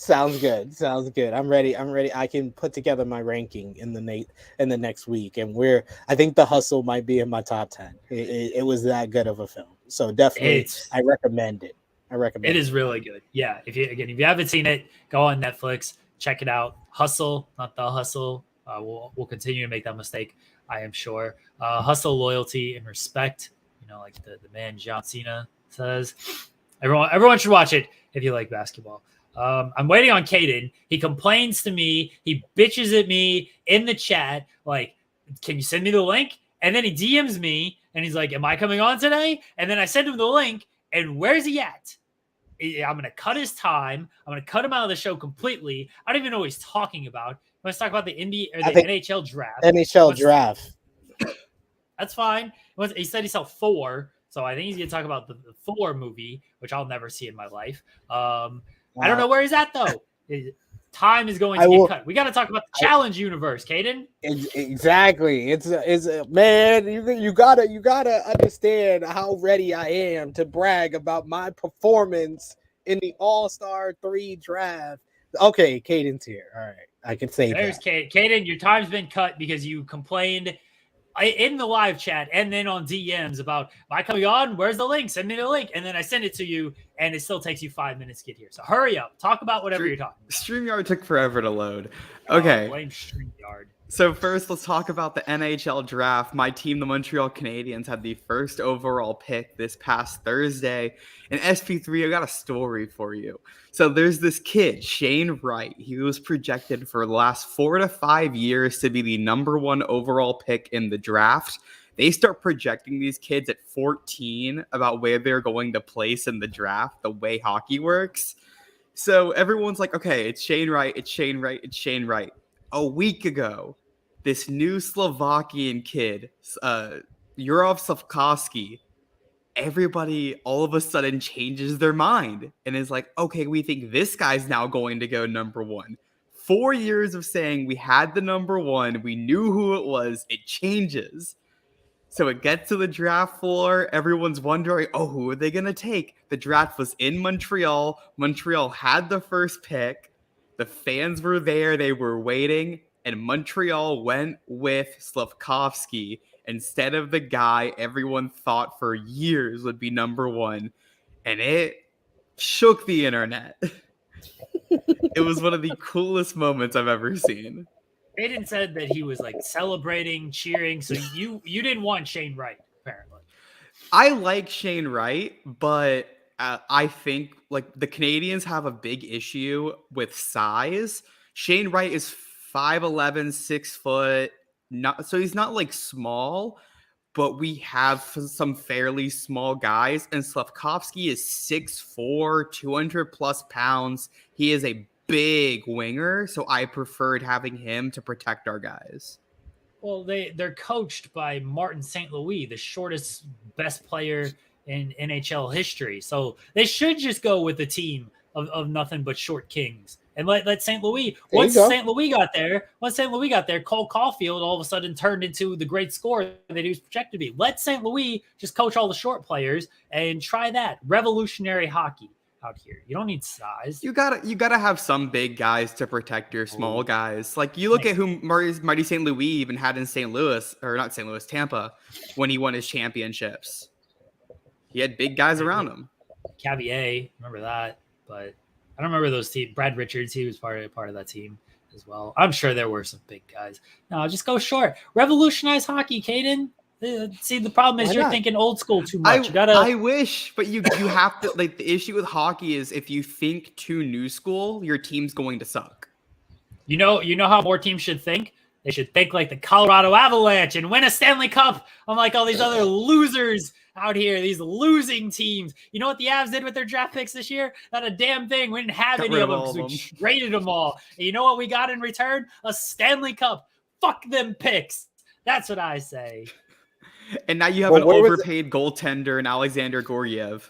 Sounds good. I'm ready. I can put together my ranking in the next week, and I think The Hustle might be in my top 10. It was that good of a film, so definitely I recommend it. It is really good. Yeah, if you haven't seen it, go on Netflix, check it out. Hustle, not The Hustle. We'll continue to make that mistake, I am sure. Hustle, loyalty, and respect. Like the man John Cena says. Everyone should watch it if you like basketball. I'm waiting on Caden. He complains to me. He bitches at me in the chat. Like, can you send me the link? And then he DMs me and he's like, am I coming on today? And then I send him the link. And where's he at? I'm going to cut his time. I'm going to cut him out of the show completely. I don't even know what he's talking about. Let's talk about the NHL draft. NHL draft. That's fine. He said he saw Thor. So I think he's going to talk about the Thor movie, which I'll never see in my life. I don't know where he's at though. Time is going to get cut. We got to talk about the challenge universe, Caden. Exactly. It's man. You gotta understand how ready I am to brag about my performance in the All-Star 3 draft. Okay, Caden's here. All right, I can say there's that. Caden, your time's been cut because you complained in the live chat and then on DMs about, am I coming on? Where's the link? Send me the link. And then I send it to you and it still takes you 5 minutes to get here. So hurry up. Talk about whatever you're talking about. StreamYard took forever to load. Okay. Blame StreamYard. So first, let's talk about the NHL draft. My team, the Montreal Canadiens, had the first overall pick this past Thursday. In SP3, I got a story for you. So there's this kid, Shane Wright. He was projected for the last 4 to 5 years to be the number 1 overall pick in the draft. They start projecting these kids at 14 about where they're going to place in the draft, the way hockey works. So everyone's like, okay, it's Shane Wright, it's Shane Wright, it's Shane Wright. A week ago, this new Slovakian kid, Jurov Slavkovsky, everybody all of a sudden changes their mind and is like, okay, we think this guy's now going to go number 1. 4 years of saying we had the number 1, we knew who it was, it changes. So it gets to the draft floor, everyone's wondering, oh, who are they going to take? The draft was in Montreal. Montreal had the first pick. The fans were there, they were waiting, and Montreal went with Slavkovsky instead of the guy everyone thought for years would be number 1, and it shook the internet. It was one of the coolest moments I've ever seen. Aiden said that he was like celebrating, cheering, so you didn't want Shane Wright, apparently. I like Shane Wright, but I think like the Canadians have a big issue with size. Shane Wright is 5'11", 6 foot. So he's not like small, but we have some fairly small guys. And Slavkovsky is 6'4", 200 plus pounds. He is a big winger, so I preferred having him to protect our guys. Well, they're coached by Martin St. Louis, the shortest, best player in NHL history. So they should just go with the team of nothing but short kings. And let St. Louis, once St. Louis got there, Cole Caulfield all of a sudden turned into the great scorer that he was projected to be. Let St. Louis just coach all the short players and try that. Revolutionary hockey out here. You don't need size. You gotta have some big guys to protect your small guys. Like you look at who Marty St. Louis even had in St. Louis, or not St. Louis, Tampa, when he won his championships. He had big guys around him. Cavier, remember that, but I don't remember those teams. Brad Richards, he was part of that team as well. I'm sure there were some big guys. No, just go short. Revolutionize hockey, Caden. See, the problem is Why you're not? thinking old school too much. You gotta. I wish, but you have to like the issue with hockey is if you think too new school, your team's going to suck. You know how more teams should think? They should think like the Colorado Avalanche and win a Stanley Cup, unlike all these other losers out here, these losing teams. You know what the Avs did with their draft picks this year? Not a damn thing. We didn't have any of them because we traded them all. And you know what we got in return? A Stanley Cup. Fuck them picks. That's what I say. And now you have an overpaid goaltender in Alexander Goryev.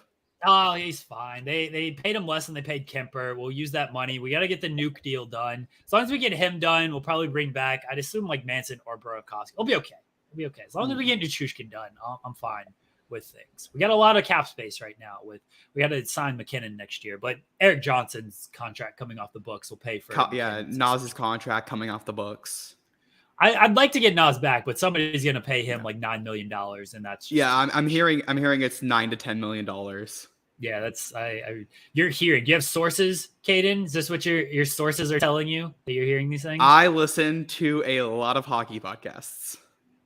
Oh, he's fine. They paid him less than they paid Kemper. We'll use that money. We got to get the Nuke deal done. As long as we get him done, we'll probably bring back, I'd assume, like Manson or Burakovsky. It'll be okay. It'll be okay. As long as we get Nichushkin done, I'm fine with things. We got a lot of cap space right now. We got to sign McKinnon next year, but Eric Johnson's contract coming off the books will pay for Nas's contract coming off the books. I'd like to get Nas back, but somebody's going to pay him like $9 million, and that's just, I'm hearing it's $9 to $10 million. Yeah, that's you're hearing. Do you have sources, Caden? Is this what your sources are telling you that you're hearing these things? I listen to a lot of hockey podcasts.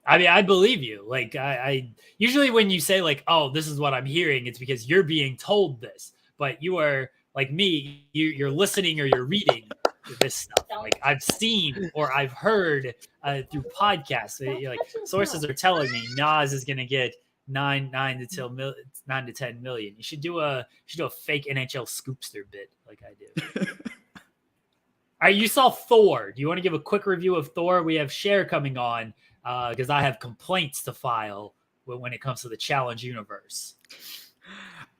I mean, I believe you. Like I usually when you say like, oh, this is what I'm hearing, it's because you're being told this. But you are like me, you're listening or you're reading this stuff. Like I've seen or I've heard through podcasts. You're like sources are telling me Nas is gonna get 9 to 10 million. You should do a fake NHL Scoopster bit like I do. All right, you saw Thor. Do you want to give a quick review of Thor? We have Cher coming on because I have complaints to file when it comes to the challenge universe.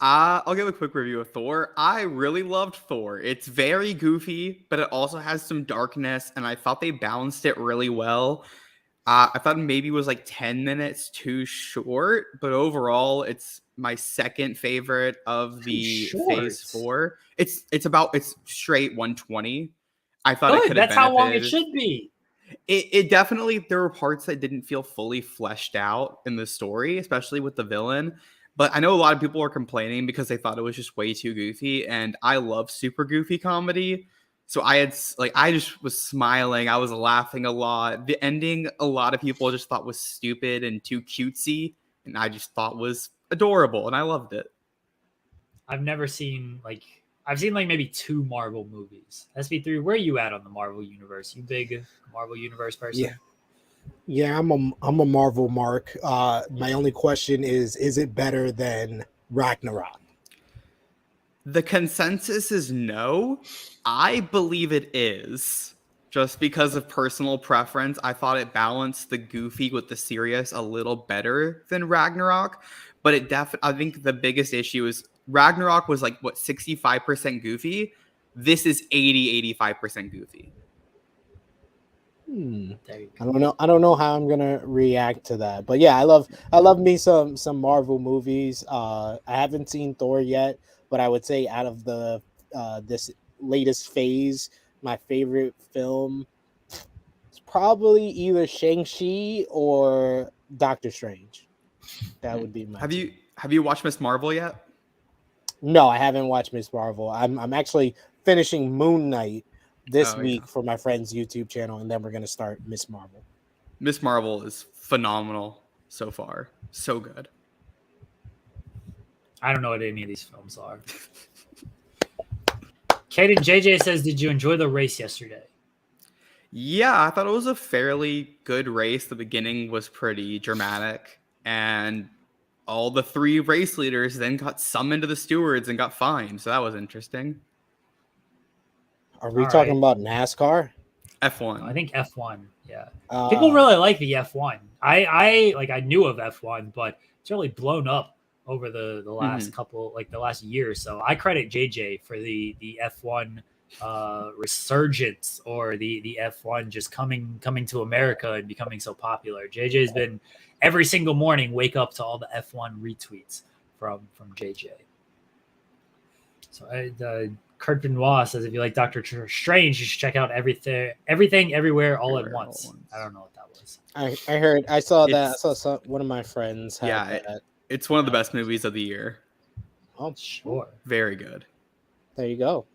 I'll give a quick review of Thor. I really loved Thor. It's very goofy, but it also has some darkness, and I thought they balanced it really well. I thought maybe it was like 10 minutes too short, but overall, it's my second favorite of the Phase 4. It's straight 120. I thought it could have benefited. That's how long it should be. It definitely, there were parts that didn't feel fully fleshed out in the story, especially with the villain. But I know a lot of people are complaining because they thought it was just way too goofy, and I love super goofy comedy. So I just was smiling. I was laughing a lot. The ending, a lot of people just thought was stupid and too cutesy, and I just thought was adorable, and I loved it. I've seen like maybe 2 Marvel movies. SB3, where are you at on the Marvel universe? You big Marvel universe person? Yeah, I'm a Marvel mark. My only question is it better than Ragnarok? The consensus is no. I believe it is. Just because of personal preference, I thought it balanced the goofy with the serious a little better than Ragnarok. But I think the biggest issue is Ragnarok was like, 65% goofy? This is 85% goofy. I don't know how I'm gonna react to that, but yeah, I love me some Marvel movies. I haven't seen Thor yet, but I would say out of the this latest phase, my favorite film is probably either Shang-Chi or Doctor Strange. That would be my. Have you watched Miss Marvel yet? No, I haven't watched Miss Marvel. I'm actually finishing Moon Knight this week for my friend's YouTube channel, and then we're gonna start Miss Marvel. Miss Marvel is phenomenal so far. So good. I don't know what any of these films are. Kaden JJ says, did you enjoy the race yesterday? Yeah, I thought it was a fairly good race. The beginning was pretty dramatic, and all the 3 race leaders then got summoned to the stewards and got fined. So that was interesting. Are we talking about NASCAR? F1. I think F1. Yeah. People really like the F1. I knew of F1, but it's really blown up over the last couple, like the last year or so. I credit JJ for the F1 resurgence, or the F1 just coming to America and becoming so popular. JJ's been every single morning wake up to all the F1 retweets from JJ. So Kurt Benoit says, if you like Doctor Strange, you should check out everything, everywhere, all at once. I don't know what that was. I saw that. I saw one of my friends have that. It's one of the best movies of the year. Oh, sure. Very good. There you go.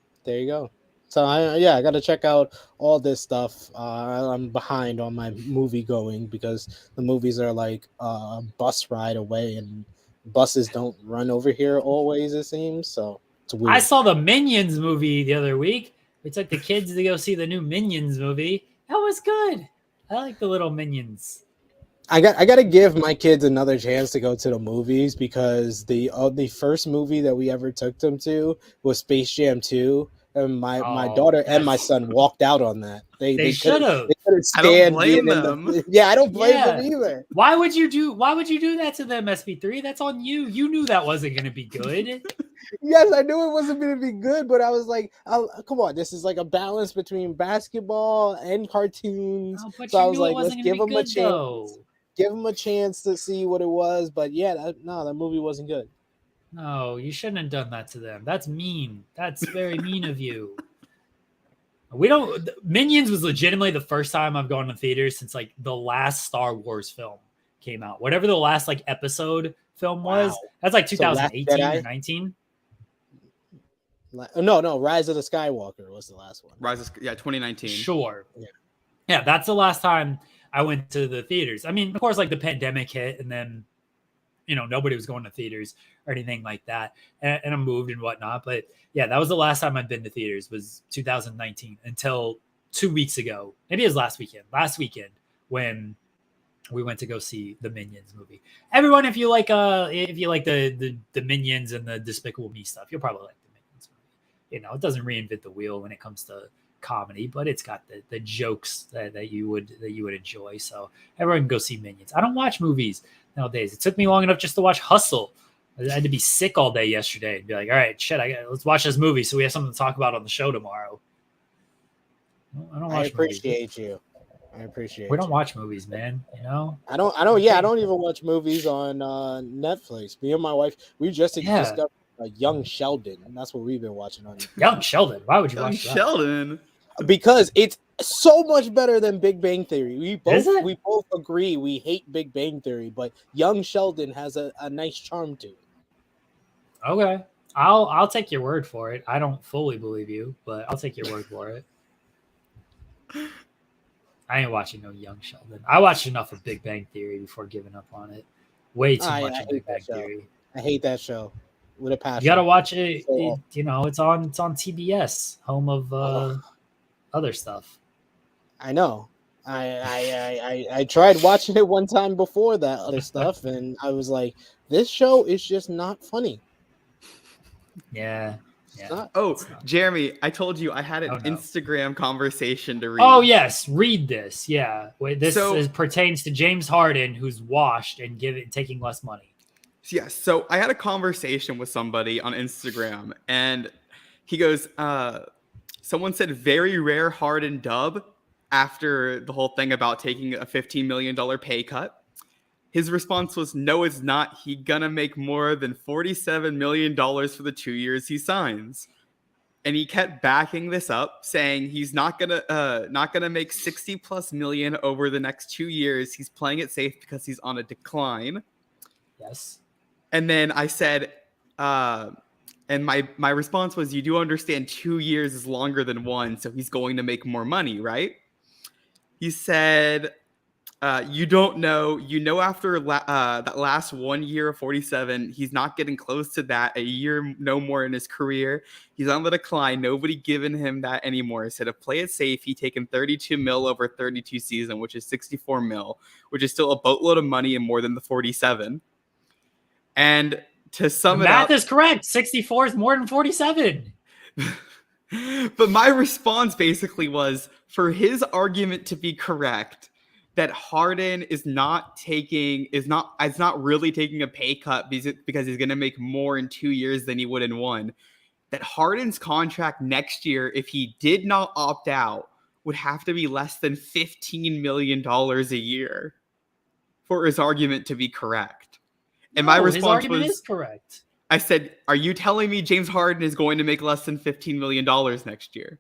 So I got to check out all this stuff. I'm behind on my movie going because the movies are like a bus ride away, and buses don't run over here always. It seems so. It's I weird. saw the Minions movie the other week. We took the kids to go see the new Minions movie. That was good. I like the little Minions. I got to give my kids another chance to go to the movies because the first movie that we ever took them to was Space Jam 2, and my daughter and my son walked out on that. They should have. They couldn't I don't stand blame being in them. the. Yeah, I don't blame them Yeah. either. Why would you do that to them, SB3? That's on you. You knew that wasn't going to be good. Yes, I knew it wasn't going to be good, but I was like, come on, this is like a balance between basketball and cartoons. Oh, but So you I was knew it like, let's wasn't give going to them be a good, chance. though. Give them a chance to see what it was. But yeah, that movie wasn't good. No, you shouldn't have done that to them. That's mean. That's very mean of you. Minions was legitimately the first time I've gone to theaters since like the last Star Wars film came out. Whatever the last like episode film was, Wow. that's like So Last 2018 or Jedi? 19. No, Rise of the Skywalker was the last one. 2019. Sure. Yeah. Yeah, that's the last time I went to the theaters. I mean, of course, like the pandemic hit and then, nobody was going to theaters or anything like that. And I moved and whatnot. But yeah, that was the last time I'd been to theaters was 2019 until 2 weeks ago. Maybe it was last weekend when we went to go see the Minions movie. Everyone, if you like the Minions and the Despicable Me stuff, you'll probably like the Minions movie. It doesn't reinvent the wheel when it comes to comedy, but it's got the jokes that you would enjoy. So everyone can go see Minions. I don't watch movies nowadays. It took me long enough just to watch Hustle. I had to be sick all day yesterday and be like, all right, shit, let's watch this movie so we have something to talk about on the show tomorrow. I don't watch I appreciate you. I appreciate. We don't watch movies, man. I don't. Yeah, I don't even watch movies on Netflix. Me and my wife, we just discovered Young Sheldon, and that's what we've been watching on. Young Sheldon. Why would you Young watch that? Sheldon? Because it's so much better than Big Bang Theory. We both agree we hate Big Bang Theory, but Young Sheldon has a nice charm to it. Okay, I'll take your word for it. I don't fully believe you, but I'll take your word for it. I ain't watching no Young Sheldon. I watched enough of Big Bang Theory before giving up on it. Way too much of Big Bang Theory. I hate that show with a passion. You gotta watch it. It's on TBS, home of other stuff. I know. I tried watching it one time before that other stuff, and I was like, this show is just not funny. Yeah. Jeremy, I told you I had an Instagram conversation to read. Oh, yes. Read this. Yeah. Wait, this pertains to James Harden, who's washed and taking less money. Yes. So I had a conversation with somebody on Instagram, and he goes, someone said very rare Harden dub after the whole thing about taking a $15 million pay cut. His response was, no, it's not. He gonna make more than $47 million for the 2 years he signs. And he kept backing this up, saying he's not gonna make 60 plus million over the next 2 years. He's playing it safe because he's on a decline. Yes. And then I said, and my response was, you do understand 2 years is longer than one, so he's going to make more money, right? He said, you don't know. After that last 1 year of 47, he's not getting close to that. A year, no more in his career. He's on the decline. Nobody giving him that anymore. He said, to play it safe, he taken 32 mil over 32 season, which is 64 mil, which is still a boatload of money and more than the 47. And to sum it up, math is correct. 64 is more than 47. But my response basically was, for his argument to be correct, that Harden is not really taking a pay cut because he's going to make more in 2 years than he would in one. That Harden's contract next year, if he did not opt out, would have to be less than $15 million a year for his argument to be correct. And my response is correct. I said, are you telling me James Harden is going to make less than $15 million next year?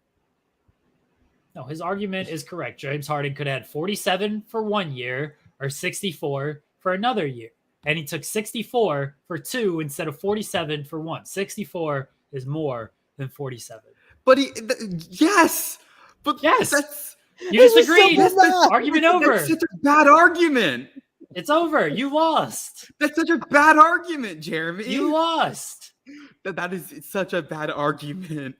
No, his argument is correct. James Harden could have had 47 for 1 year or 64 for another year. And he took 64 for two instead of 47 for one. 64 is more than 47. But yes. But yes. You This is disagreed. so bad. Argument over. That's such a bad argument. It's over. You lost. That's such a bad argument, Jeremy. You lost. That is such a bad argument.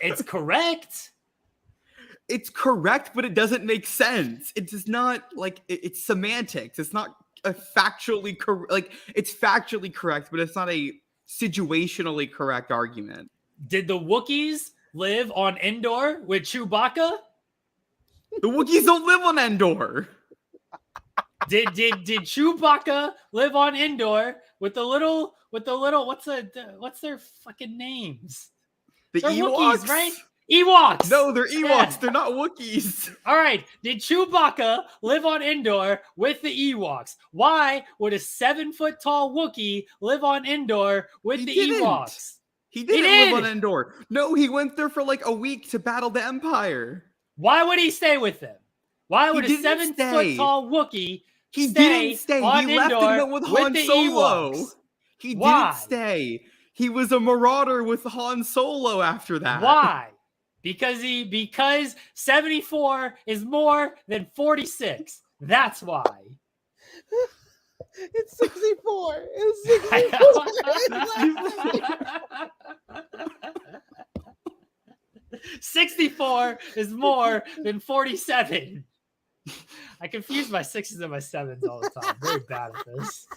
It's correct. It's correct, but it doesn't make sense. It does not, like, it's semantics. It's not a factually correct. Like, it's factually correct, but it's not a situationally correct argument. Did the Wookiees live on Endor with Chewbacca? The Wookiees don't live on Endor. Did Chewbacca live on Endor with the little what's their fucking names? The They're Ewoks, Wookiees, right? Ewoks. No, they're Ewoks. Yeah. They're not Wookiees. All right. Did Chewbacca live on Endor with the Ewoks? Why would a 7-foot tall Wookiee live on Endor with the Ewoks? He didn't live on Endor. No, he went there for like a week to battle the Empire. Why would he stay with them? Why would a 7-foot tall Wookiee He stay didn't stay. on He left Endor and went with Han the Solo. Ewoks? He Why? didn't stay. He was a marauder with Han Solo after that. Why? Because 74 is more than 46. That's why. It's 64. It's 64. 64 is more than 47. I confuse my 6s and my 7s all the time. Very bad at this.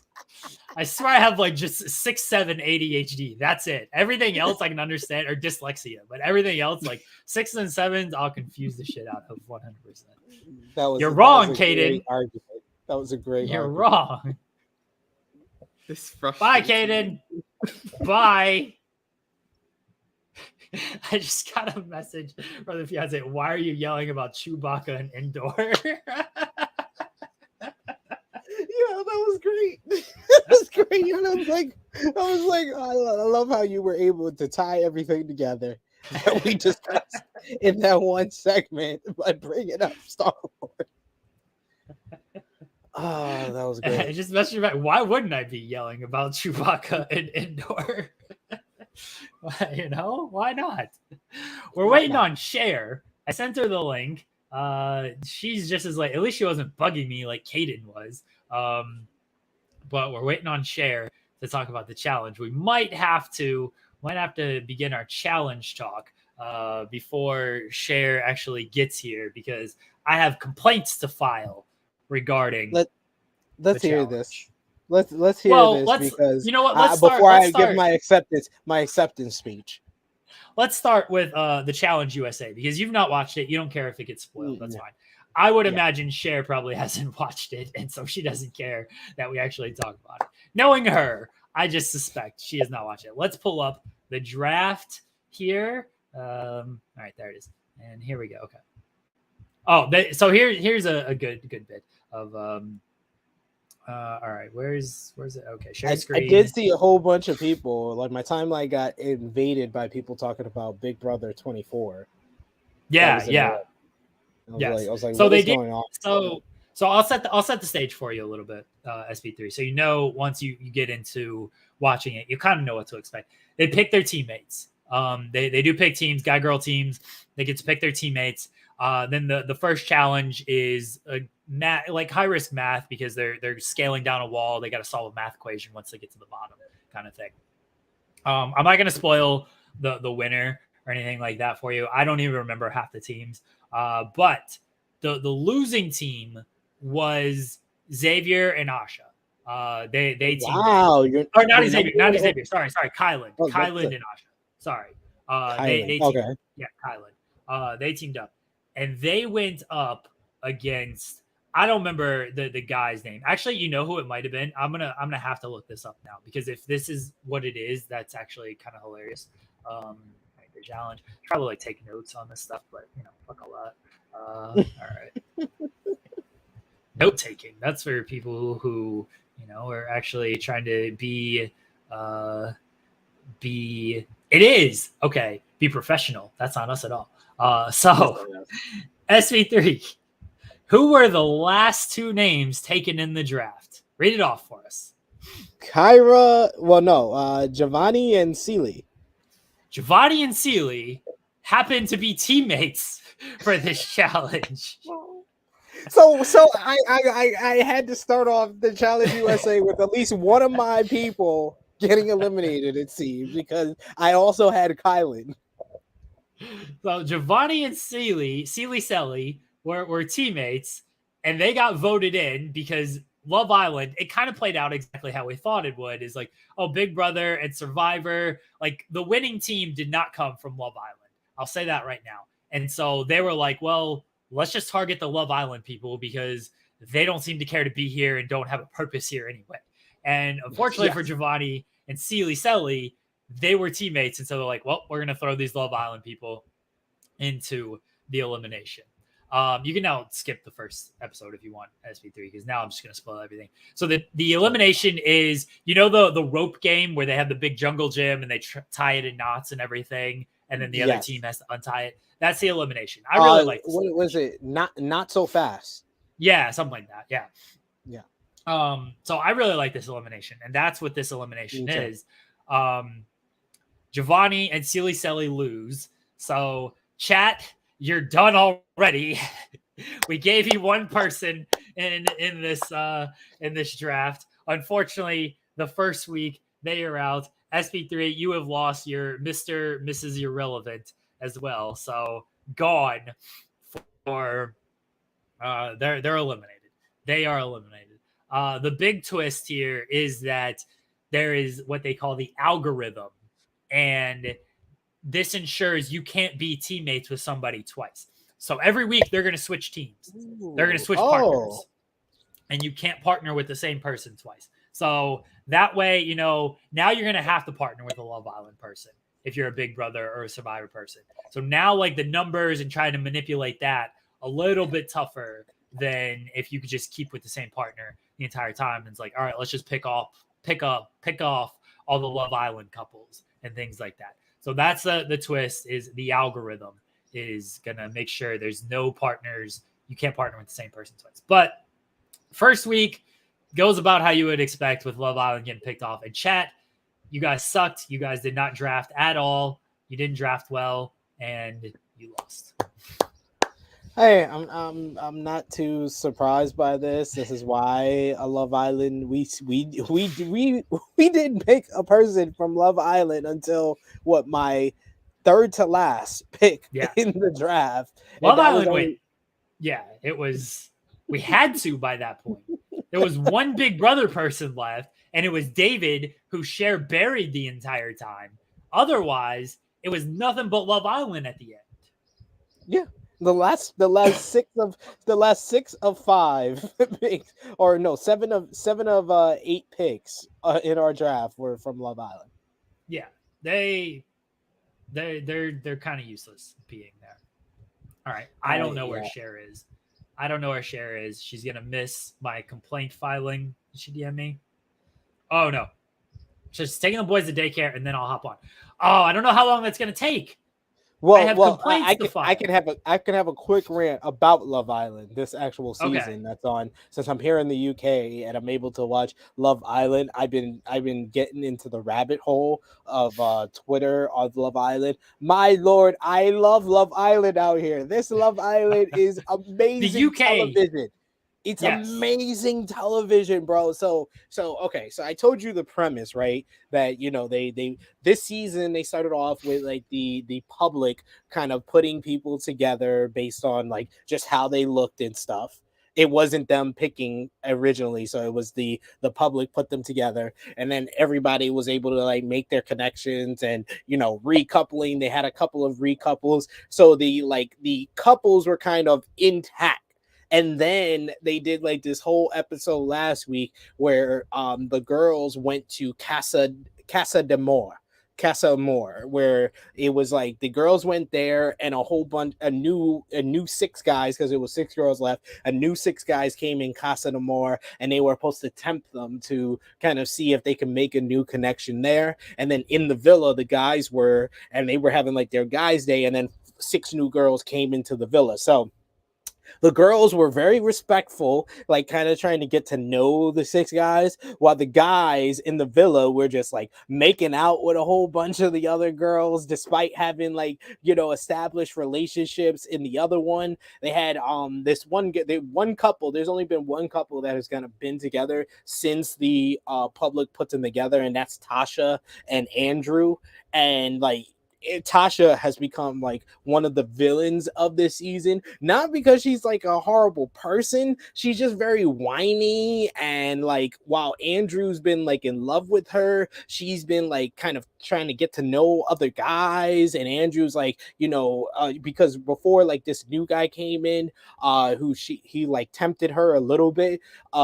I swear I have like just 6, 7 ADHD. That's it. Everything else I can understand, or dyslexia, but everything else like 6s and 7s, I'll confuse the shit out of 100%. You're wrong, Caden. That was a great You're argument. wrong. Bye, Caden. Bye. I just got a message from the fiance. Why are you yelling about Chewbacca and Endor? Yeah, that was great. That was great. And I was like, I love how you were able to tie everything together that we discussed in that one segment by bringing up Star Wars. Oh, that was great. I just messaged back. Why wouldn't I be yelling about Chewbacca and Endor? You know, why not? We're waiting on Cher. I sent her the link. She's just as at least she wasn't bugging me like Caden was. But we're waiting on Cher to talk about the challenge. We might have to begin our challenge talk before Cher actually gets here, because I have complaints to file regarding. Let's hear challenge. this. Let's hear this, because you know what? Before I give my acceptance speech. Let's start with the Challenge USA, because you've not watched it. You don't care if it gets spoiled. That's fine. I would imagine Cher probably hasn't watched it, and so she doesn't care that we actually talk about it. Knowing her, I just suspect she has not watched it. Let's pull up the draft here. All right, there it is, and here we go. Okay. Oh, so here's a good bit of all right, where's it? Okay, share screen. I did see a whole bunch of people. Like, my timeline got invaded by people talking about Big Brother 24. Yeah. I was like, so what is going on? So I'll set the stage for you a little bit, SP3. So once you get into watching it, you kind of know what to expect. They pick their teammates. They do pick teams, guy girl teams. They get to pick their teammates. Then the first challenge is like high risk math, because they're scaling down a wall. They got to solve a math equation once they get to the bottom, kind of thing. I'm not going to spoil the winner or anything like that for you. I don't even remember half the teams. But the losing team was Xavier and Asha. They teamed up. Or not Xavier. Sorry, Kylan. Kylan and Asha. Sorry. They teamed up. Yeah, Kylan. They teamed up, and they went up against, I don't remember the guy's name. Actually, you know who it might have been. I'm gonna have to look this up now, because if this is what it is, that's actually kind of hilarious. The challenge. Probably take notes on this stuff, but fuck all that. All right. Note taking. That's for people who are actually trying to be. It is okay. Be professional. That's not us at all. So SV3. Who were the last two names taken in the draft? Read it off for us. Kyra. Well, no. Giovanni and Sealy. Giovanni and Sealy happen to be teammates for this challenge. So I had to start off the Challenge USA with at least one of my people getting eliminated, it seems, because I also had Kylan. So Giovanni and Sealy were teammates, and they got voted in because Love Island, it kind of played out exactly how we thought it would. Is like, oh, Big Brother and Survivor, like the winning team did not come from Love Island. I'll say that right now. And so they were like, well, let's just target the Love Island people because they don't seem to care to be here and don't have a purpose here anyway. And unfortunately for Giovanni and Sealy, they were teammates. And so they're like, well, we're going to throw these Love Island people into the elimination. You can now skip the first episode if you want, SP3, because now I'm just going to spoil everything. So the elimination is, the rope game where they have the big jungle gym and they tie it in knots and everything, and then the other team has to untie it. That's the elimination. I really like this. What was it? Not so fast. Yeah, something like that. Yeah. Yeah. So I really like this elimination, and that's what this elimination is. Giovanni and Sealy lose. So chat, you're done already. We gave you one person in this draft. Unfortunately, the first week they are out. SP3, you have lost your Mr. Mrs. Irrelevant as well. So gone for they're eliminated. They are eliminated. The big twist here is that there is what they call the algorithm, and this ensures you can't be teammates with somebody twice. So every week they're going to switch teams. They're going to switch partners, and you can't partner with the same person twice. So that way, now you're going to have to partner with a Love Island person if you're a Big Brother or a Survivor person. So now, like, the numbers and trying to manipulate that a little bit tougher than if you could just keep with the same partner the entire time. And it's like, all right, let's just pick off all the Love Island couples and things like that. So that's the twist, is the algorithm is going to make sure there's no partners. You can't partner with the same person twice. But first week goes about how you would expect with Love Island getting picked off. And chat, you guys sucked. You guys did not draft at all. You didn't draft well, and you lost. Hey, I'm not too surprised by this. This is why a Love Island we didn't pick a person from Love Island until my third to last pick in the draft. Love Island went. Yeah, it was. We had to by that point. There was one Big Brother person left, and it was David, who Cher buried the entire time. Otherwise, it was nothing but Love Island at the end. Yeah. The last 6 of 5 picks, or no, 7 of 8 picks in our draft were from Love Island. Yeah, they're kind of useless being there. All right, I don't know where Cher is. I don't know where Cher is. She's gonna miss my complaint filing. Did she DM me? Oh no, she's taking the boys to daycare, and then I'll hop on. Oh, I don't know how long that's gonna take. I can have a quick rant about Love Island, this actual season that's on. Since I'm here in the UK and I'm able to watch Love Island, I've been getting into the rabbit hole of Twitter of Love Island. My lord, I love Love Island out here. This Love Island is amazing. The UK television. It's amazing television, bro. So I told you the premise, right? That they this season they started off with like the public kind of putting people together based on like just how they looked and stuff. It wasn't them picking originally, so it was the public put them together, and then everybody was able to like make their connections and recoupling. They had a couple of recouples, so the couples were kind of intact. And then they did like this whole episode last week where the girls went to Casa Amor, where it was like the girls went there and a new 6 guys, because it was 6 girls left. A new 6 guys came in Casa Amor, and they were supposed to tempt them to kind of see if they can make a new connection there. And then in the villa, the guys they were having like their guys' day, and then 6 new girls came into the villa. So The girls were very respectful, like kind of trying to get to know the 6 guys, while the guys in the villa were just like making out with a whole bunch of the other girls, despite having like, established relationships in the other one. They had this one couple. There's only been one couple that has kind of been together since the public put them together, and that's Tasha and Andrew. And like, Tasha has become like one of the villains of this season, not because she's like a horrible person. She's just very whiny, and like while Andrew's been like in love with her, she's been like kind of trying to get to know other guys. And Andrew's like, because before like this new guy came in, who he like tempted her a little bit.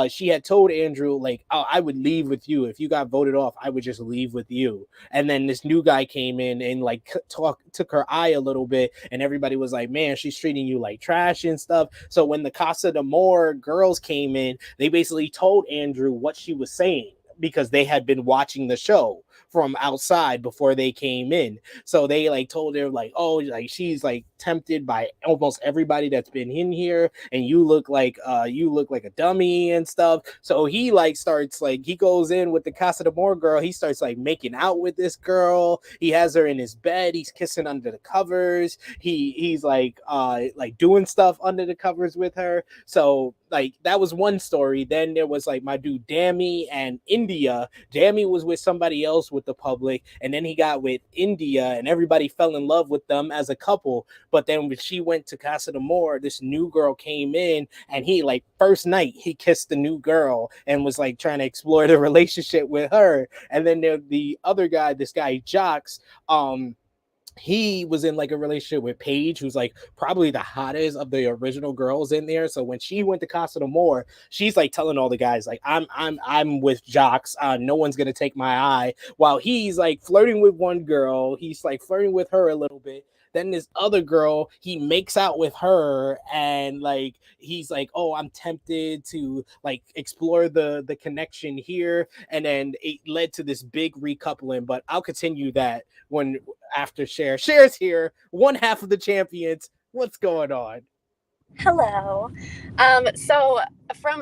She had told Andrew like, oh, I would leave with you if you got voted off. I would just leave with you. And then this new guy came in and like took her eye a little bit, and everybody was like, man, she's treating you like trash and stuff. So when the Casa de Amor girls came in, they basically told Andrew what she was saying, because they had been watching the show from outside before they came in. So they like told her like, oh, like she's like tempted by almost everybody that's been in here, and you look like a dummy and stuff. So he like starts like, he goes in with the Casa de Amor girl. He starts like making out with this girl. He has her in his bed. He's kissing under the covers. He's like doing stuff under the covers with her. So like that was one story. Then there was like my dude Dammy and India. Dammy was with somebody else with the public, and then he got with India, and everybody fell in love with them as a couple. But then when she went to Casa de Amor, this new girl came in, and he like first night he kissed the new girl and was like trying to explore the relationship with her. And then the other guy, this guy Jocks, he was in like a relationship with Paige, who's like probably the hottest of the original girls in there. So when she went to Casa de Amor, she's like telling all the guys like, I'm with Jocks. No one's gonna take my eye. While he's like flirting with one girl, he's like flirting with her a little bit. Then this other girl, he makes out with her, and like he's like, oh, I'm tempted to like explore the connection here. And then it led to this big recoupling. But I'll continue that when after Cher's here, one half of the champions. What's going on? Hello. So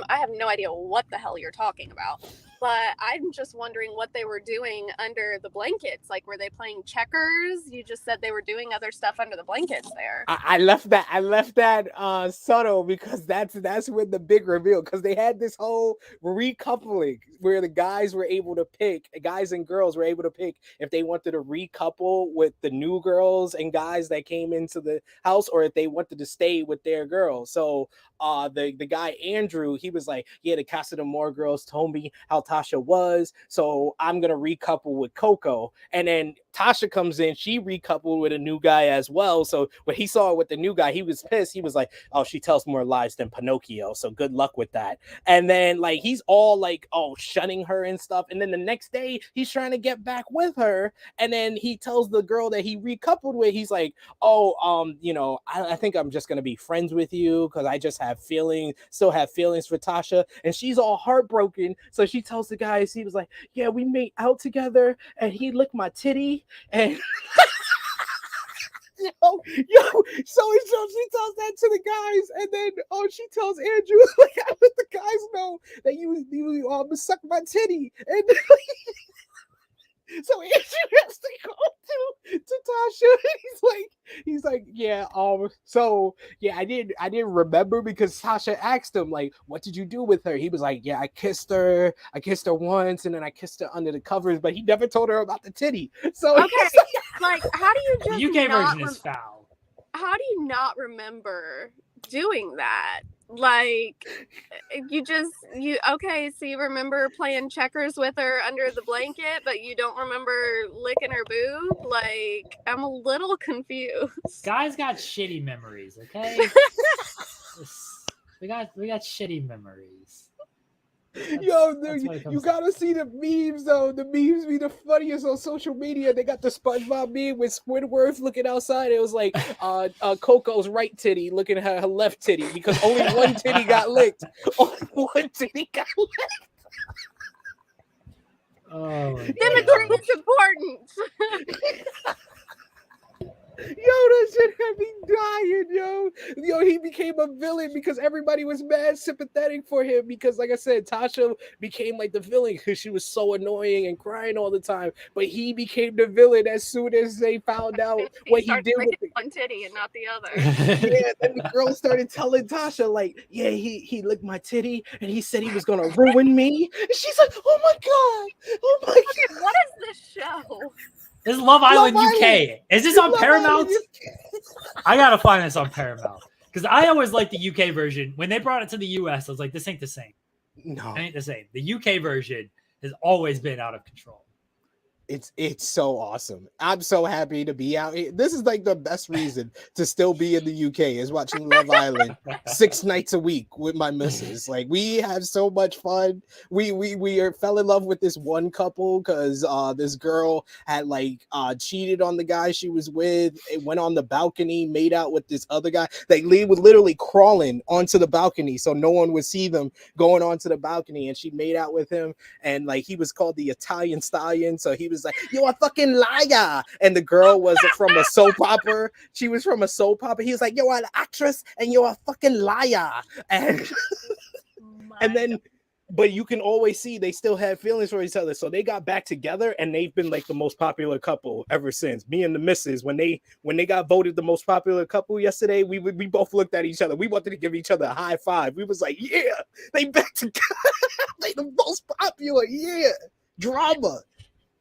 I have no idea what the hell you're talking about, but I'm just wondering what they were doing under the blankets. Like, were they playing checkers? You just said they were doing other stuff under the blankets there. I left that subtle, because that's when the big reveal, because they had this whole recoupling where the guys and girls were able to pick if they wanted to recouple with the new girls and guys that came into the house, or if they wanted to stay with their girls. So the guy Andrew, he was like, yeah, the Casa de Amor girls told me how Tasha was, so I'm gonna recouple with Coco. And then Tasha comes in, she recoupled with a new guy as well. So when he saw her with the new guy, he was pissed. He was like, oh, she tells more lies than Pinocchio, so good luck with that. And then like he's all like, oh, shunning her and stuff. And then the next day he's trying to get back with her, and then he tells the girl that he recoupled with, he's like, oh, I think I'm just gonna be friends with you because I just still have feelings for Tasha. And she's all heartbroken. So she tells the guys, he was like, yeah, we made out together and he licked my titty. And so she tells that to the guys, and then she tells Andrew, like, I let the guys know that you suck my titty. And so Andrew has to go to Tasha. He's like, yeah, so yeah, I didn't remember, because Tasha asked him like, what did you do with her? He was like, yeah, I kissed her once, and then I kissed her under the covers, but he never told her about the titty. So okay, like, how do you just UK version is foul. How do you not remember doing that? Like, so you remember playing checkers with her under the blanket, but you don't remember licking her boob? Like, I'm a little confused. Guys got shitty memories, okay? we got shitty memories. You gotta see the memes though. The memes be the funniest on social media. They got the SpongeBob meme with Squidward looking outside. It was like Coco's right titty looking at her left titty, because only one titty got licked. Only one titty got licked. Oh, Symmetry is important. Yo, that shit had me dying, yo. He became a the villain because everybody was mad sympathetic for him because, like I said, Tasha became like the villain because she was so annoying and crying all the time. But he became the villain as soon as they found out what he did with it. One titty and not the other. Yeah, then the girl started telling Tasha, like, yeah, he licked my titty and he said he was gonna ruin me. And she's like, oh my god. What is this show? This is Love Island UK. Island. Is this on Paramount? I gotta find this on Paramount because I always liked the UK version. When they brought it to the US, I was like, this ain't the same. No, It ain't the same. The UK version has always been out of control. It's so awesome. I'm so happy to be out here. This is like the best reason to still be in the UK is watching Love Island 6 nights a week with my missus. Like we have so much fun. We fell in love with this one couple because this girl had like cheated on the guy she was with. It went on the balcony, made out with this other guy. They was literally crawling onto the balcony so no one would see them going onto the balcony, and she made out with him. And like he was called the Italian Stallion, so he was like, you're a fucking liar. And the girl was from a soap opera. She was from a soap opera. He was like, you're an actress and you're a fucking liar. And and then, but you can always see they still had feelings for each other. So they got back together and they've been like the most popular couple ever since. Me and the missus, when they got voted the most popular couple yesterday, we both looked at each other. We wanted to give each other a high five. We was like, yeah, they back together. They the most popular. Yeah. Drama.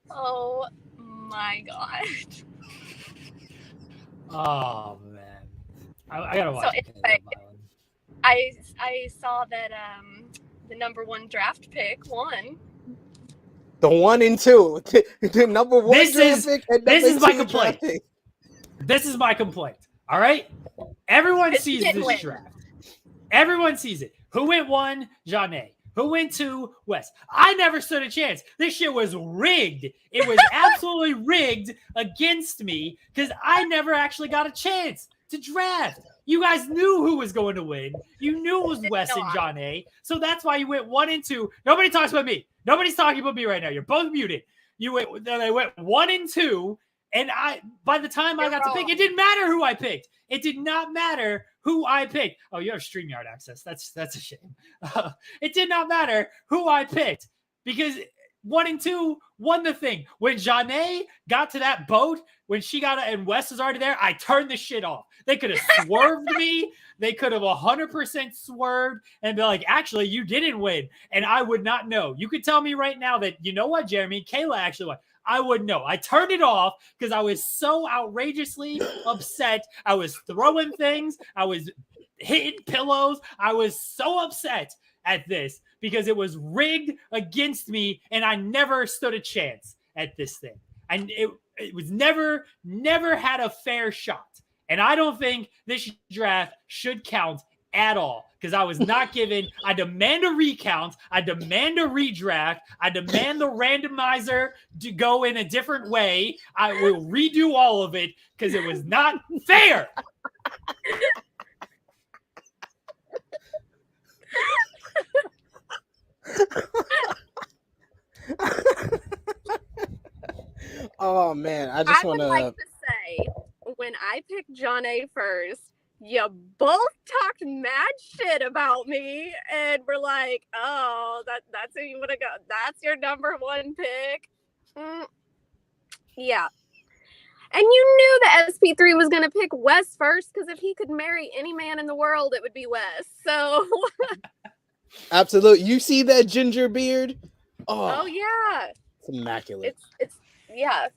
Oh my god. Oh man, I gotta watch. So anyway, I saw that the number 1 draft pick won. The 1 and 2, the number 1 This draft is pick and this number is my 2 complaint. draft pick. This is my complaint. All right, everyone sees this draft. Everyone sees it. Who went 1? Janae. Who went 2? West. I never stood a chance. This shit was rigged. It was absolutely rigged against me because I never actually got a chance to draft. You guys knew who was going to win. You knew it was Wes and John A. So that's why you went 1 and 2. Nobody talks about me. Nobody's talking about me right now. You're both muted. They went 1 and 2. And by the time I got to pick, it didn't matter who I picked. It did not matter who I picked. Oh, you have StreamYard access. That's a shame. It did not matter who I picked because 1 and 2 won the thing. When Janae got to that boat, when she got it and Wes was already there, I turned the shit off. They could have swerved me. They could have 100% swerved and be like, actually, you didn't win. And I would not know. You could tell me right now that, you know what, Jeremy, Kayla actually won. I wouldn't know. I turned it off because I was so outrageously upset. I was throwing things. I was hitting pillows. I was so upset at this because it was rigged against me and I never stood a chance at this thing. And it was never had a fair shot. And I don't think this draft should count at all because I was not given. I demand a recount. I demand a redraft. I demand the randomizer to go in a different way. I will redo all of it because it was not fair. Oh man, I just want would like to say, when I picked John A first, you both talked mad shit about me and were like, oh, that's who you want to go. That's your number 1 pick. Yeah. And you knew that SP3 was going to pick Wes first because if he could marry any man in the world, it would be Wes. So. Absolutely. You see that ginger beard? Oh yeah. It's immaculate. It's yeah.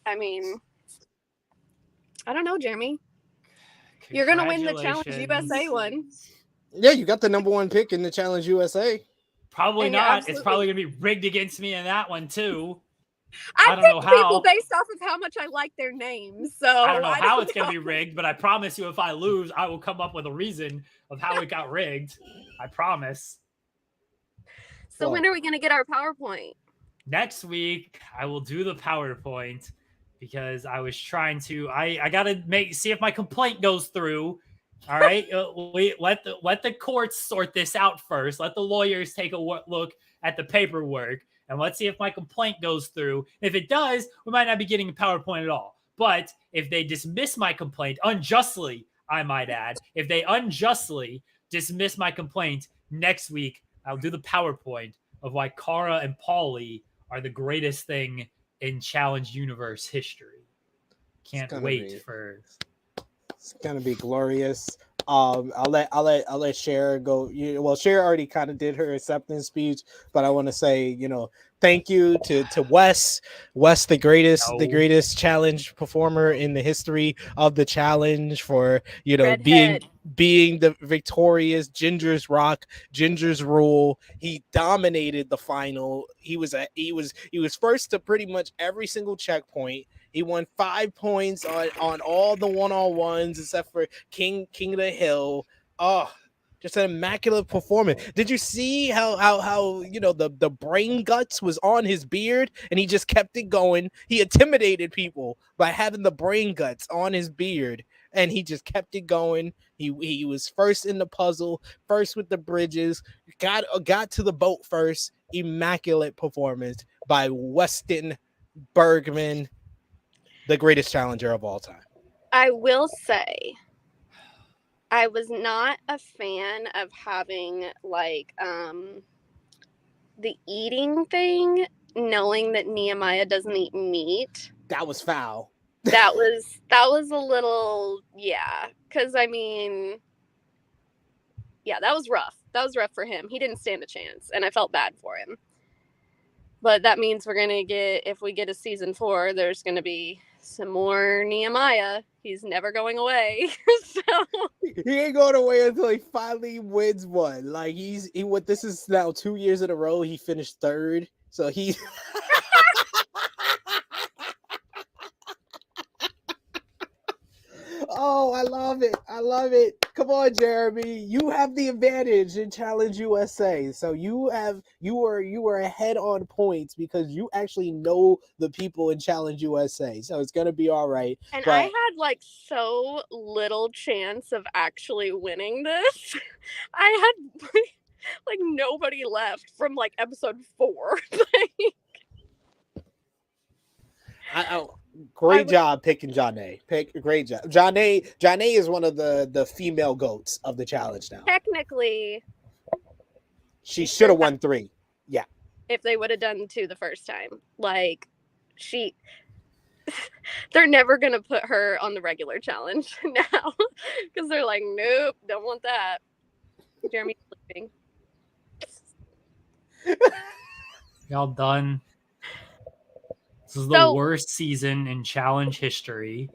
I mean, I don't know, Jeremy. You're going to win the Challenge USA one. Yeah, you got the number 1 pick in the Challenge USA. Probably not. It's probably going to be rigged against me in that one, too. I don't know how. People based off of how much I like their names. So I don't know how it's going to be rigged, but I promise you if I lose, I will come up with a reason of how it got rigged. I promise. So when are we going to get our PowerPoint? Next week, I will do the PowerPoint. Because I was trying to, I gotta see if my complaint goes through. All right, we let the courts sort this out first. Let the lawyers take a look at the paperwork, and let's see if my complaint goes through. If it does, we might not be getting a PowerPoint at all. But if they dismiss my complaint unjustly, I might add, if they unjustly dismiss my complaint next week, I'll do the PowerPoint of why Kara and Paulie are the greatest thing in Challenge Universe history. Can't wait for. It's gonna be glorious. I'll let Cher go. Well, Cher already kind of did her acceptance speech, but I want to say, thank you to Wes. Wes, the greatest challenge performer in the history of the challenge, for being the victorious Ginger's Rock, Ginger's Rule. He dominated the final. He was first to pretty much every single checkpoint. He won 5 points on all the one-on-ones except for King of the Hill. Oh, just an immaculate performance. Did you see how the brain guts was on his beard and he just kept it going? He intimidated people by having the brain guts on his beard and he just kept it going. He was first in the puzzle, first with the bridges, got to the boat first. Immaculate performance by Weston Bergman, the greatest challenger of all time. I will say, I was not a fan of having the eating thing, knowing that Nehemiah doesn't eat meat. That was foul. That was a little, because that was rough. That was rough for him. He didn't stand a chance, and I felt bad for him. But that means if we get a season 4, there's going to be some more Nehemiah. He's never going away. So he ain't going away until he finally wins one. Like this is now 2 years in a row. He finished 3rd. So he Oh, I love it. I love it. Come on, Jeremy. You have the advantage in Challenge USA. So you are ahead on points because you actually know the people in Challenge USA. So it's going to be all right. And I had so little chance of actually winning this. I had nobody left from episode 4. Great job picking Janae. Great job. Janae is one of the female goats of the challenge now. Technically, she should have won 3. Yeah. If they would have done 2 the first time. They're never going to put her on the regular challenge now. Because they're like, nope, don't want that. Jeremy's sleeping. Y'all done? This is the worst season in challenge history.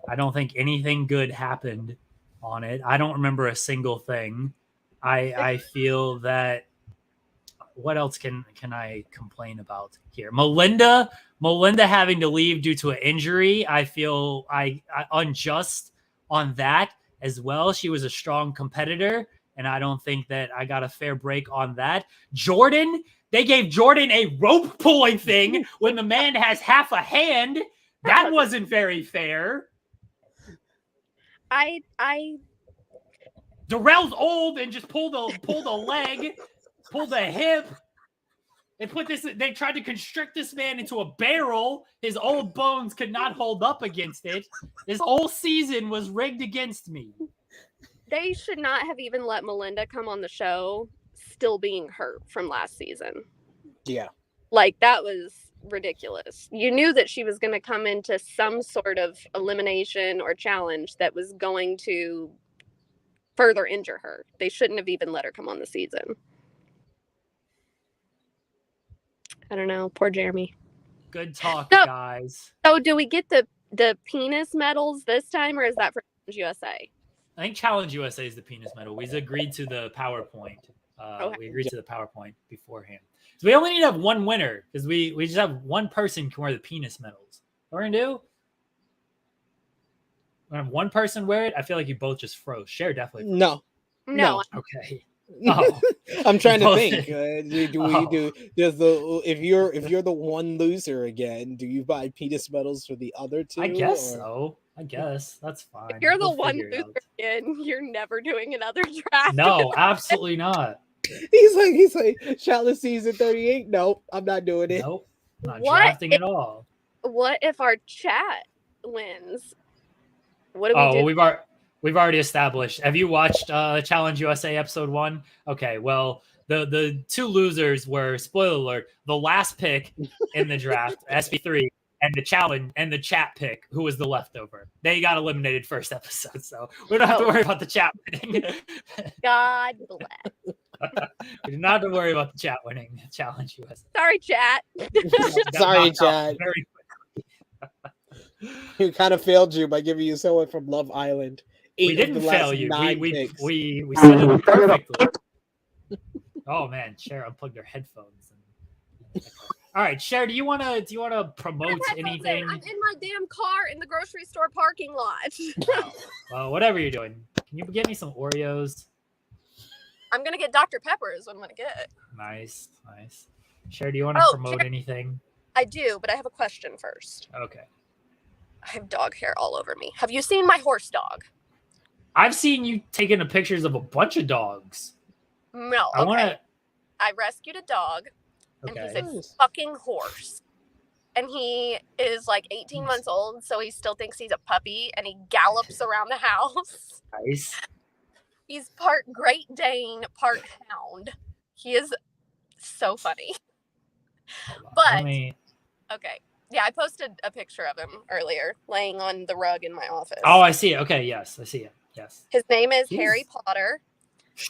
I don't think anything good happened on it. I don't remember a single thing. I feel that what else can I complain about here? Melinda having to leave due to an injury. I feel I unjust on that as well. She was a strong competitor, and I don't think that I got a fair break on that. Jordan, they gave Jordan a rope pulling thing when the man has half a hand. That wasn't very fair. Darrell's old and just pulled a leg, pulled a hip. They tried to constrict this man into a barrel. His old bones could not hold up against it. This whole season was rigged against me. They should not have even let Melinda come on the show still being hurt from last season. Yeah. That was ridiculous. You knew that she was going to come into some sort of elimination or challenge that was going to further injure her. They shouldn't have even let her come on the season. I don't know. Poor Jeremy. Good talk, guys. So do we get the penis medals this time, or is that for Challenge USA? I think Challenge USA is the penis medal. We agreed to the PowerPoint. We agreed to the PowerPoint beforehand. So we only need to have one winner because we just have one person can wear the penis medals. What we're going to do? We're going to have one person wear it. I feel like you both just froze. Cher definitely froze. No. Okay. Oh. I'm trying to think. If you're the one loser again, do you buy penis medals for the other 2? I guess so. I guess that's fine. If you're the one loser again, you're never doing another draft. No, absolutely not. He's like, challenge season 38. Nope, I'm not doing it. Nope, not drafting at all. What if our chat wins? What do we do? We've already established. Have you watched Challenge USA episode 1? Okay, well, the two losers were, spoiler alert, the last pick in the draft, SB3, and the challenge and the chat pick, who was the leftover. They got eliminated first episode, so we don't have to worry about the chat winning. God bless. We do not have to worry about the chat winning Challenge USA. Sorry, chat. Sorry, chat. Very He kind of failed you by giving you someone from Love Island. we 8 of didn't the last fail you. 9 We picks. set it up perfectly. Oh man, Cher unplugged her headphones. All right, Cher, do you wanna promote anything? I'm in my damn car in the grocery store parking lot. Oh, well, whatever you're doing, can you get me some Oreos? I'm gonna get Dr. Pepper is what I'm gonna get. Nice. Cher, do you want to promote anything? I do, but I have a question first. Okay. I have dog hair all over me. Have you seen my horse dog? I've seen you taking pictures of a bunch of dogs. No. I want to. I rescued a dog, and Okay. he's a fucking horse. And he is like 18 months old, so he still thinks he's a puppy, and he gallops around the house. Nice. He's part Great Dane, part hound. He is so funny. But okay. Yeah, I posted a picture of him earlier, laying on the rug in my office. Oh, I see it. Okay, yes, I see it. Yes. His name is Harry Potter,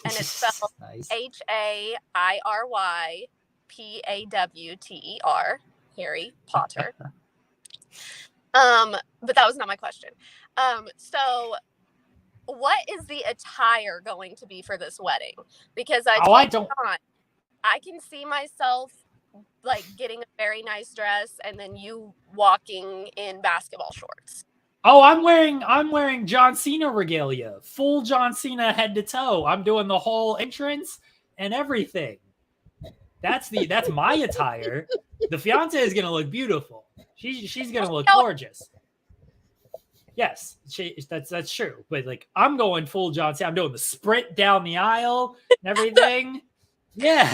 and it's spelled nice. HAIRYPAWTER. Harry Potter. But that was not my question. So what is the attire going to be for this wedding? Because I can see myself like getting a very nice dress and then you walking in basketball shorts. Oh, I'm wearing John Cena regalia, full John Cena head to toe. I'm doing the whole entrance and everything. That's my attire. The fiance is gonna look beautiful. She's gonna look gorgeous. Yes, that's true. But like, I'm going full John Cena. I'm doing the sprint down the aisle and everything. Yeah,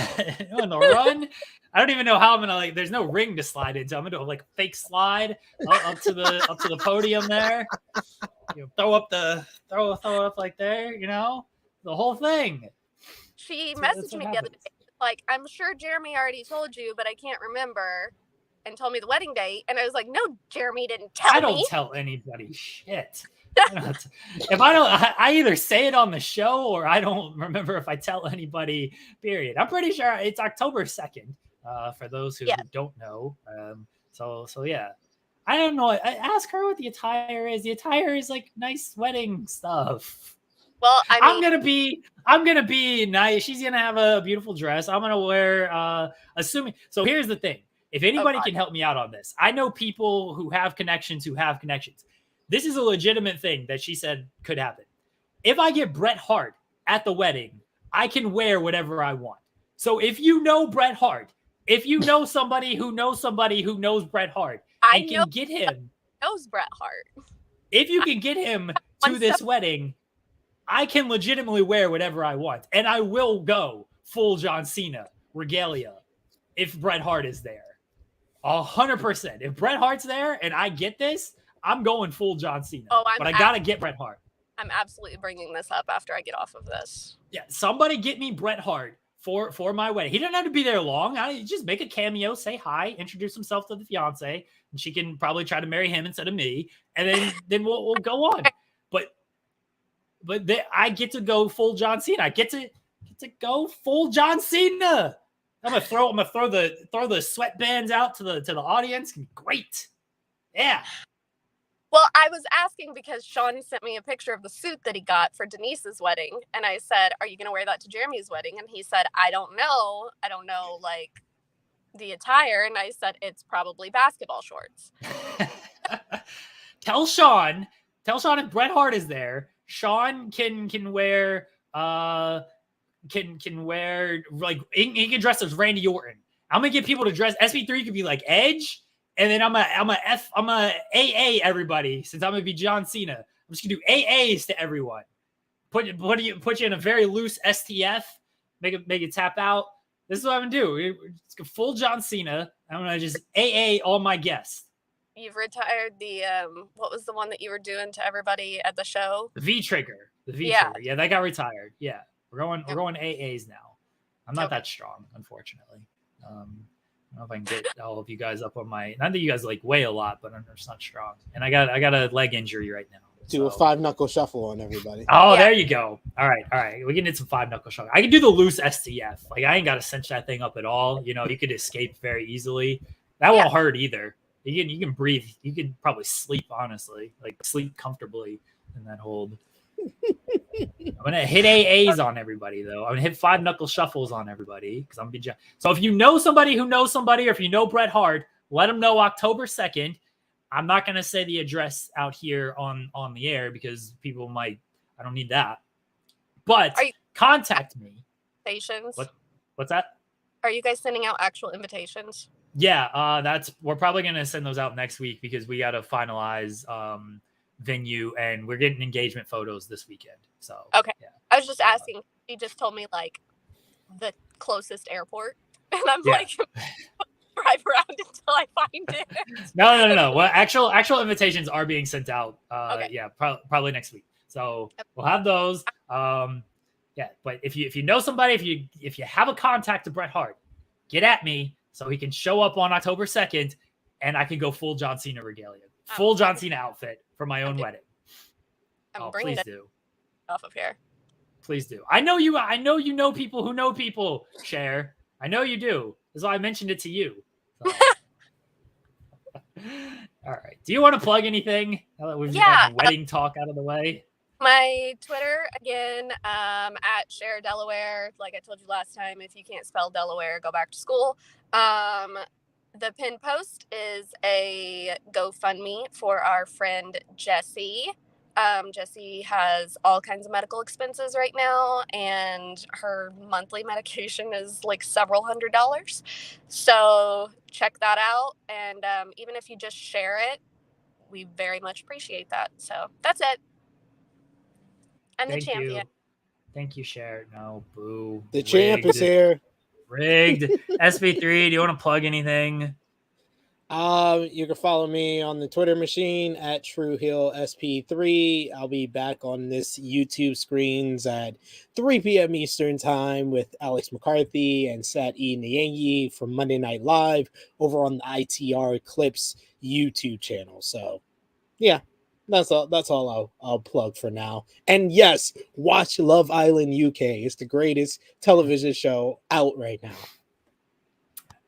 doing the run. I don't even know how I'm gonna like. There's no ring to slide into. I'm gonna do like a fake slide up to the podium there. Throw up like there. The whole thing. She messaged me the other day. Like, I'm sure Jeremy already told you, but I can't remember, and told me the wedding date. And I was like, no, Jeremy didn't tell me. I don't tell anybody shit. If I either say it on the show or I don't remember if I tell anybody. Period. I'm pretty sure it's October 2nd. For those who don't know. So yeah. I don't know. I ask her what the attire is. The attire is like nice wedding stuff. Well, I'm gonna be nice. She's gonna have a beautiful dress. I'm gonna wear assuming. So here's the thing. If anybody can help me out on this, I know people who have connections. This is a legitimate thing that she said could happen. If I get Bret Hart at the wedding, I can wear whatever I want. So if you know Bret Hart, if you know somebody who knows Bret Hart and can get him, knows Bret Hart. If you can get him to this wedding, I can legitimately wear whatever I want. And I will go full John Cena regalia if Bret Hart is there. 100%. If Bret Hart's there and I get this, I'm going full John Cena. But I got to get Bret Hart. I'm absolutely bringing this up after I get off of this. Yeah, somebody get me Bret Hart for my wedding. He doesn't have to be there long. I just make a cameo, say hi, introduce himself to the fiance, and she can probably try to marry him instead of me, and then we'll go on. But I get to go full John Cena. I get to go full John Cena. I'm gonna throw the sweatbands out to the audience. Great, yeah. Well, I was asking because Sean sent me a picture of the suit that he got for Denise's wedding. And I said, are you going to wear that to Jeremy's wedding? And he said, I don't know. I don't know, like, the attire. And I said, it's probably basketball shorts. Tell Sean if Bret Hart is there, Sean can wear can wear, like, he can dress as Randy Orton. I'm going to get people to dress. SB3 could be like Edge. And then I'm a AA everybody, since I'm gonna be John Cena. I'm just gonna do AAs to everyone. Put you in a very loose STF, make it tap out. This is what I'm gonna do. It's full John Cena. I'm gonna just AA all my guests. you've retired the what was the one that you were doing to everybody at the show? The V trigger. Yeah. Yeah, that got retired. Yeah, we're going AAs now. I'm not Okay. that strong, unfortunately. I don't know if I can get all of you guys up on my. Not that you guys like weigh a lot, but I'm just not strong. And I got a leg injury right now. Do a 5-knuckle shuffle on everybody. Oh, Yeah. there you go. All right. We can hit some 5-knuckle shuffle. I can do the loose STF. Like I ain't got to cinch that thing up at all. You know, you could escape very easily. That won't hurt either. You can breathe. You could probably sleep, honestly, like sleep comfortably in that hold. I'm gonna hit AAs on everybody though. I'm gonna hit 5-knuckle shuffles on everybody because I'm gonna be. So if you know somebody who knows somebody, or if you know Bret Hart, let them know October 2nd. I'm not gonna say the address out here on the air because people might. I don't need that. But contact me. Invitations. What's that? Are you guys sending out actual invitations? Yeah, we're probably gonna send those out next week because we gotta finalize venue and we're getting engagement photos this weekend. So okay, yeah. I was just asking. He just told me like the closest airport, and I'm like, drive around until I find it. No. Well, actual invitations are being sent out. Okay. Yeah, probably next week. So we'll have those. Yeah, but if you know somebody, if you have a contact to Bret Hart, get at me so he can show up on October 2nd, and I can go full John Cena regalia, full John Cena outfit for my own wedding. I'm bringing please do. Off of here. Please do. I know you know people who know people, Cher. I know you do. That's why I mentioned it to you. So. All right. Do you want to plug anything? Now that we've gotten wedding talk out of the way. My Twitter, again, at Cher Delaware. Like I told you last time, if you can't spell Delaware, go back to school. The pinned post is a GoFundMe for our friend Jessie. Jessie has all kinds of medical expenses right now, and her monthly medication is like several $100s. So check that out. And even if you just share it, we very much appreciate that. So that's it. I'm the champion. Thank you, Cher. No, boo. The champ is here. Rigged. SB3, do you want to plug anything? You can follow me on the Twitter machine at TrueHillSP3. I'll be back on this YouTube screens at 3 p.m. Eastern time with Alex McCarthy and Sat E. Nyangi from Monday Night Live over on the ITR Clips YouTube channel. So, yeah. That's all I'll plug for now. And yes, watch Love Island UK. It's the greatest television show out right now.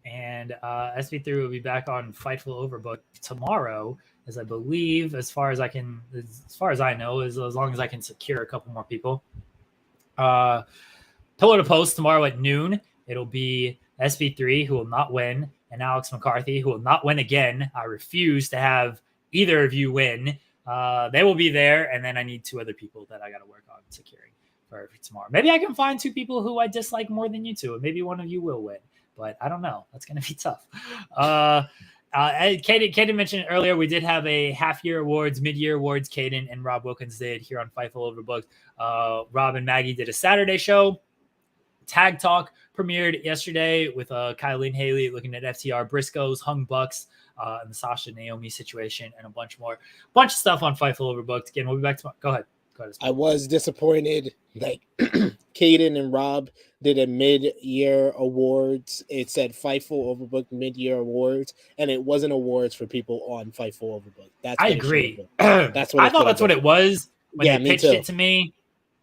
And SB3 will be back on Fightful Overbooked tomorrow, as I believe, as far as I know, as long as I can secure a couple more people. Pillar to Post tomorrow at noon. It'll be SB3 who will not win, and Alex McCarthy who will not win again. I refuse to have either of you win. They will be there, and then I need 2 other people that I got to work on securing for tomorrow. Maybe I can find 2 people who I dislike more than you 2, and maybe one of you will win. But I don't know. That's going to be tough. Caden mentioned earlier, we did have a half-year awards, mid-year awards. Caden and Rob Wilkins did here on Fightful Overbooked. Rob and Maggie did a Saturday show. Tag Talk premiered yesterday with Kylie and Haley looking at FTR Briscoes, Hung Bucks, and the Sasha Naomi situation, and a bunch more. Bunch of stuff on Fightful Overbooked. Again, we'll be back tomorrow. Go ahead. I was disappointed that Caden and Rob did a mid-year awards. It said Fightful Overbooked mid-year awards, and it wasn't awards for people on Fightful Overbooked. I agree. That's what I thought that's what it was when they pitched it to me.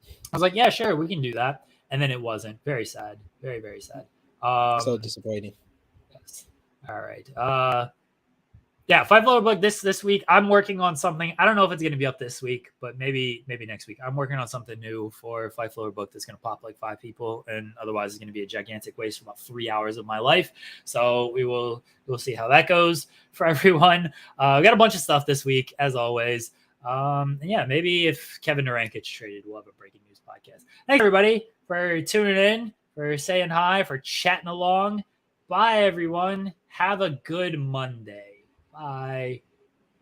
I was like, yeah, sure, we can do that. And then it wasn't. Very sad. Very, very sad. So disappointing. Yes. All right. Yeah, Fightful Overbooked this week. I'm working on something. I don't know if it's going to be up this week, but maybe next week. I'm working on something new for Fightful Overbooked that's going to pop like 5 people, and otherwise it's going to be a gigantic waste of about 3 hours of my life. So we'll see how that goes for everyone. We got a bunch of stuff this week, as always. And yeah, maybe if Kevin Durant gets traded, we'll have a breaking news podcast. Thanks everybody for tuning in, for saying hi, for chatting along. Bye everyone. Have a good Monday. Bye.